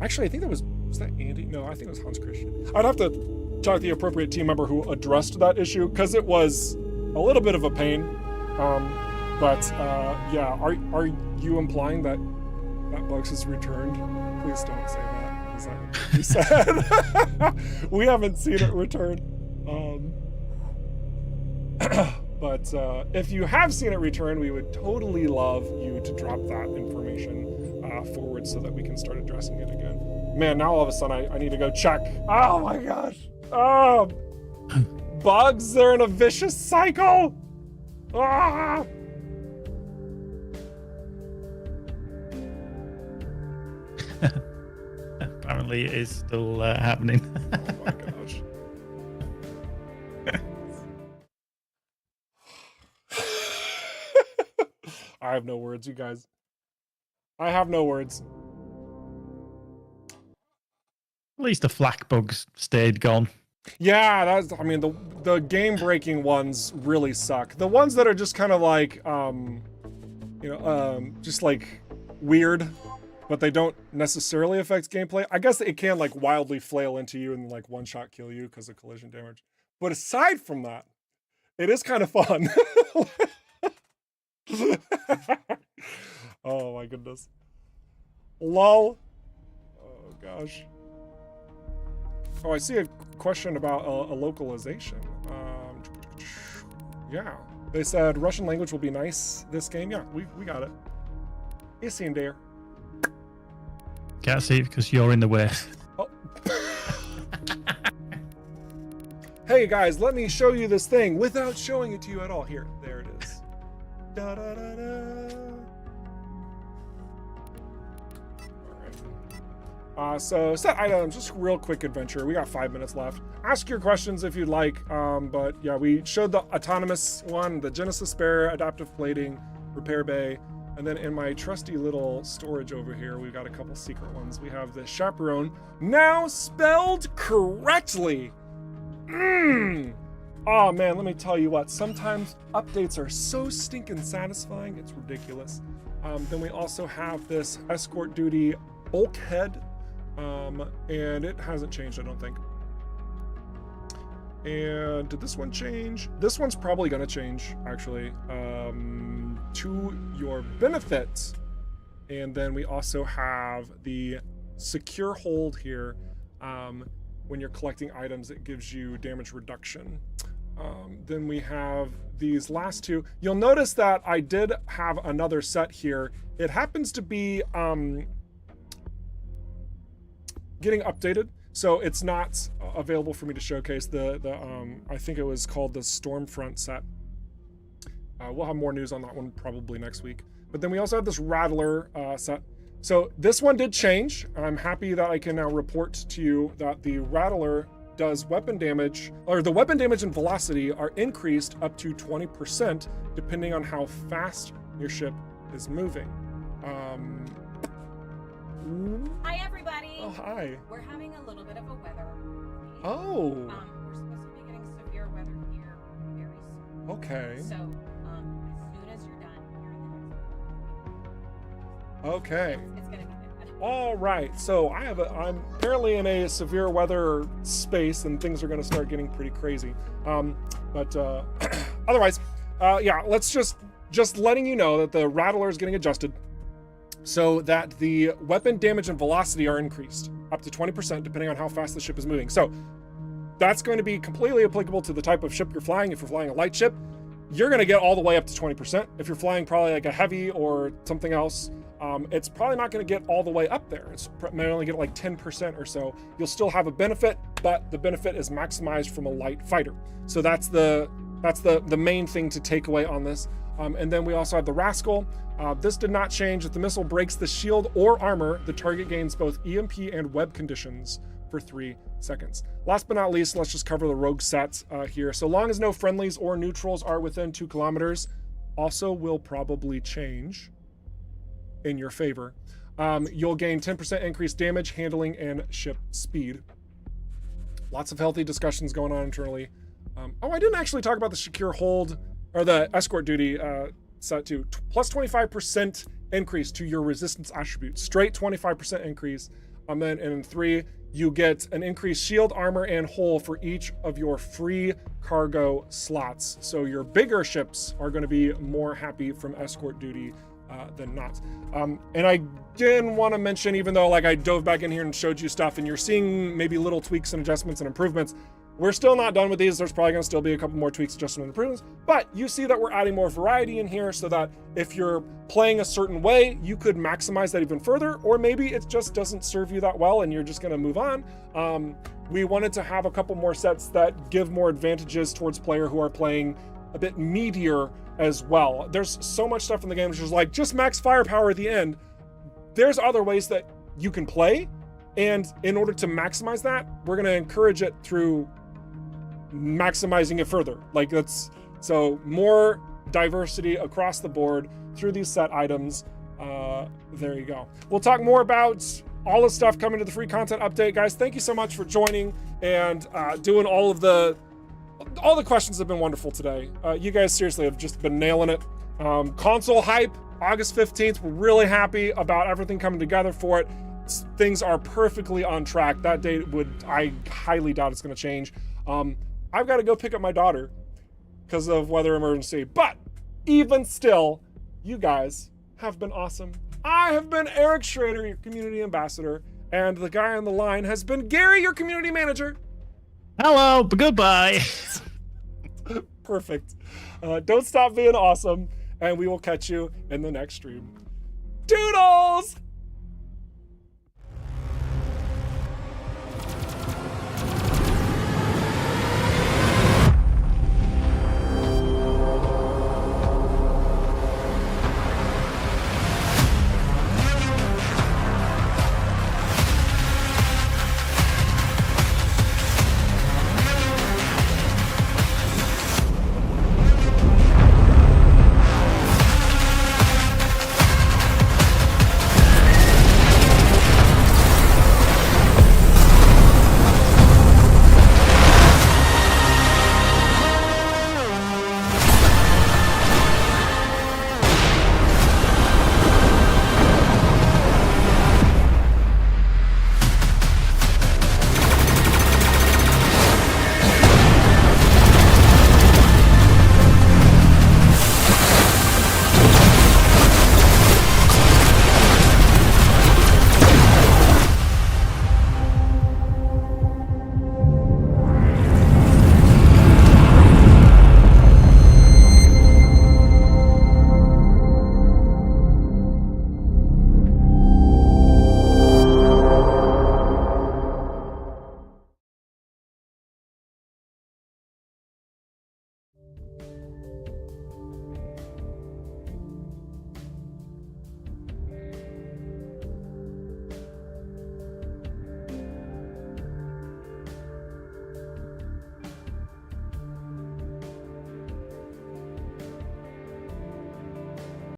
that was that Andy? No, I think it was Hans Christian. I'd have to talk to the appropriate team member who addressed that issue because it was a little bit of a pain. Yeah, are you implying that Bugs has returned? Please don't say that. Is that what you said? We haven't seen it return. But if you have seen it return, we would totally love you to drop that information forward so that we can start addressing it again. Man, now all of a sudden I need to go check. Oh my gosh. Oh, bugs, they're in a vicious cycle. Ah! Apparently it is still happening. Oh my gosh. I have no words, you guys. I have no words. At least the flak bugs stayed gone. Yeah, I mean, the game-breaking ones really suck. The ones that are just kind of like, just like weird, but they don't necessarily affect gameplay. I guess it can like wildly flail into you and like one-shot kill you because of collision damage. But aside from that, it is kind of fun. Oh my goodness. Lol. Oh gosh. Oh, I see a question about a localization. Yeah, they said Russian language will be nice this game. Yeah, we got it. It's in there. Can't see it because you're in the way. Oh. Hey guys, let me show you this thing without showing it to you at all. Here, there it is. Da da da da. So set items, just real quick adventure. We got 5 minutes left. Ask your questions if you'd like. But yeah, we showed the autonomous one, the Genesis spare, adaptive plating, repair bay. And then in my trusty little storage over here, we've got a couple secret ones. We have the chaperone, now spelled correctly. Oh man, let me tell you what, sometimes updates are so stinking satisfying, it's ridiculous. Then we also have this escort duty bulkhead. And it hasn't changed, I don't think. And did this one change? This one's probably gonna change, actually, to your benefit. And then we also have the secure hold here. When you're collecting items, it gives you damage reduction. Then we have these last two. You'll notice that I did have another set here. It happens to be getting updated, so it's not available for me to showcase. I think it was called the Stormfront set. We'll have more news on that one probably next week. But then we also have this Rattler set. So this one did change. I'm happy that I can now report to you that the Rattler does weapon damage, or the weapon damage and velocity are increased up to 20% depending on how fast your ship is moving. Hi everybody. Oh, hi. We're having a little bit of a weather. Oh. We're supposed to be getting severe weather here very soon. Okay. So, as soon as you're done, you're in the next. Okay. It's gonna be bad. All right. So I'm apparently in a severe weather space, and things are going to start getting pretty crazy. Otherwise, yeah. Let's just letting you know that the Rattler is getting adjusted. so that the weapon damage and velocity are increased up to 20% depending on how fast the ship is moving. So that's going to be completely applicable to the type of ship you're flying. If you're flying a light ship, you're going to get all the way up to 20%. If you're flying probably like a heavy or something else, it's probably not going to get all the way up there. It's may only get like 10% or so. You'll still have a benefit, but the benefit is maximized from a light fighter. So that's the main thing to take away on this. And then we also have the Rascal. This did not change. If the missile breaks the shield or armor, the target gains both EMP and web conditions for 3 seconds. Last but not least, let's just cover the rogue sets here. So long as no friendlies or neutrals are within 2 kilometers, also will probably change in your favor. You'll gain 10% increased damage, handling, and ship speed. Lots of healthy discussions going on internally. Oh, I didn't actually talk about the secure hold or the escort duty set too. Plus 25% increase to your resistance attribute. Straight 25% increase. Then in 3, you get an increased shield, armor, and hull for each of your free cargo slots. So your bigger ships are going to be more happy from escort duty than not. And I didn't want to mention, even though like I dove back in here and showed you stuff and you're seeing maybe little tweaks and adjustments and improvements, we're still not done with these. There's probably going to still be a couple more tweaks, adjustments, and improvements, but you see that we're adding more variety in here so that if you're playing a certain way, you could maximize that even further, or maybe it just doesn't serve you that well and you're just going to move on. We wanted to have a couple more sets that give more advantages towards player who are playing a bit meatier as well. There's so much stuff in the game which is like just max firepower at the end. There's other ways that you can play, and in order to maximize that, we're going to encourage it through maximizing it further. Like that's so more diversity across the board through these set items. There you go. We'll talk more about all the stuff coming to the free content update, guys. Thank you so much for joining and doing all the questions have been wonderful today. You guys seriously have just been nailing it. Console hype, August 15th. We're really happy about everything coming together for it. Things are perfectly on track. That date I highly doubt it's going to change. I've got to go pick up my daughter because of weather emergency. But even still, you guys have been awesome. I have been Eric Schrader, your community ambassador, and the guy on the line has been Gary, your community manager. Hello, goodbye. Perfect. Don't stop being awesome, and we will catch you in the next stream. Doodles!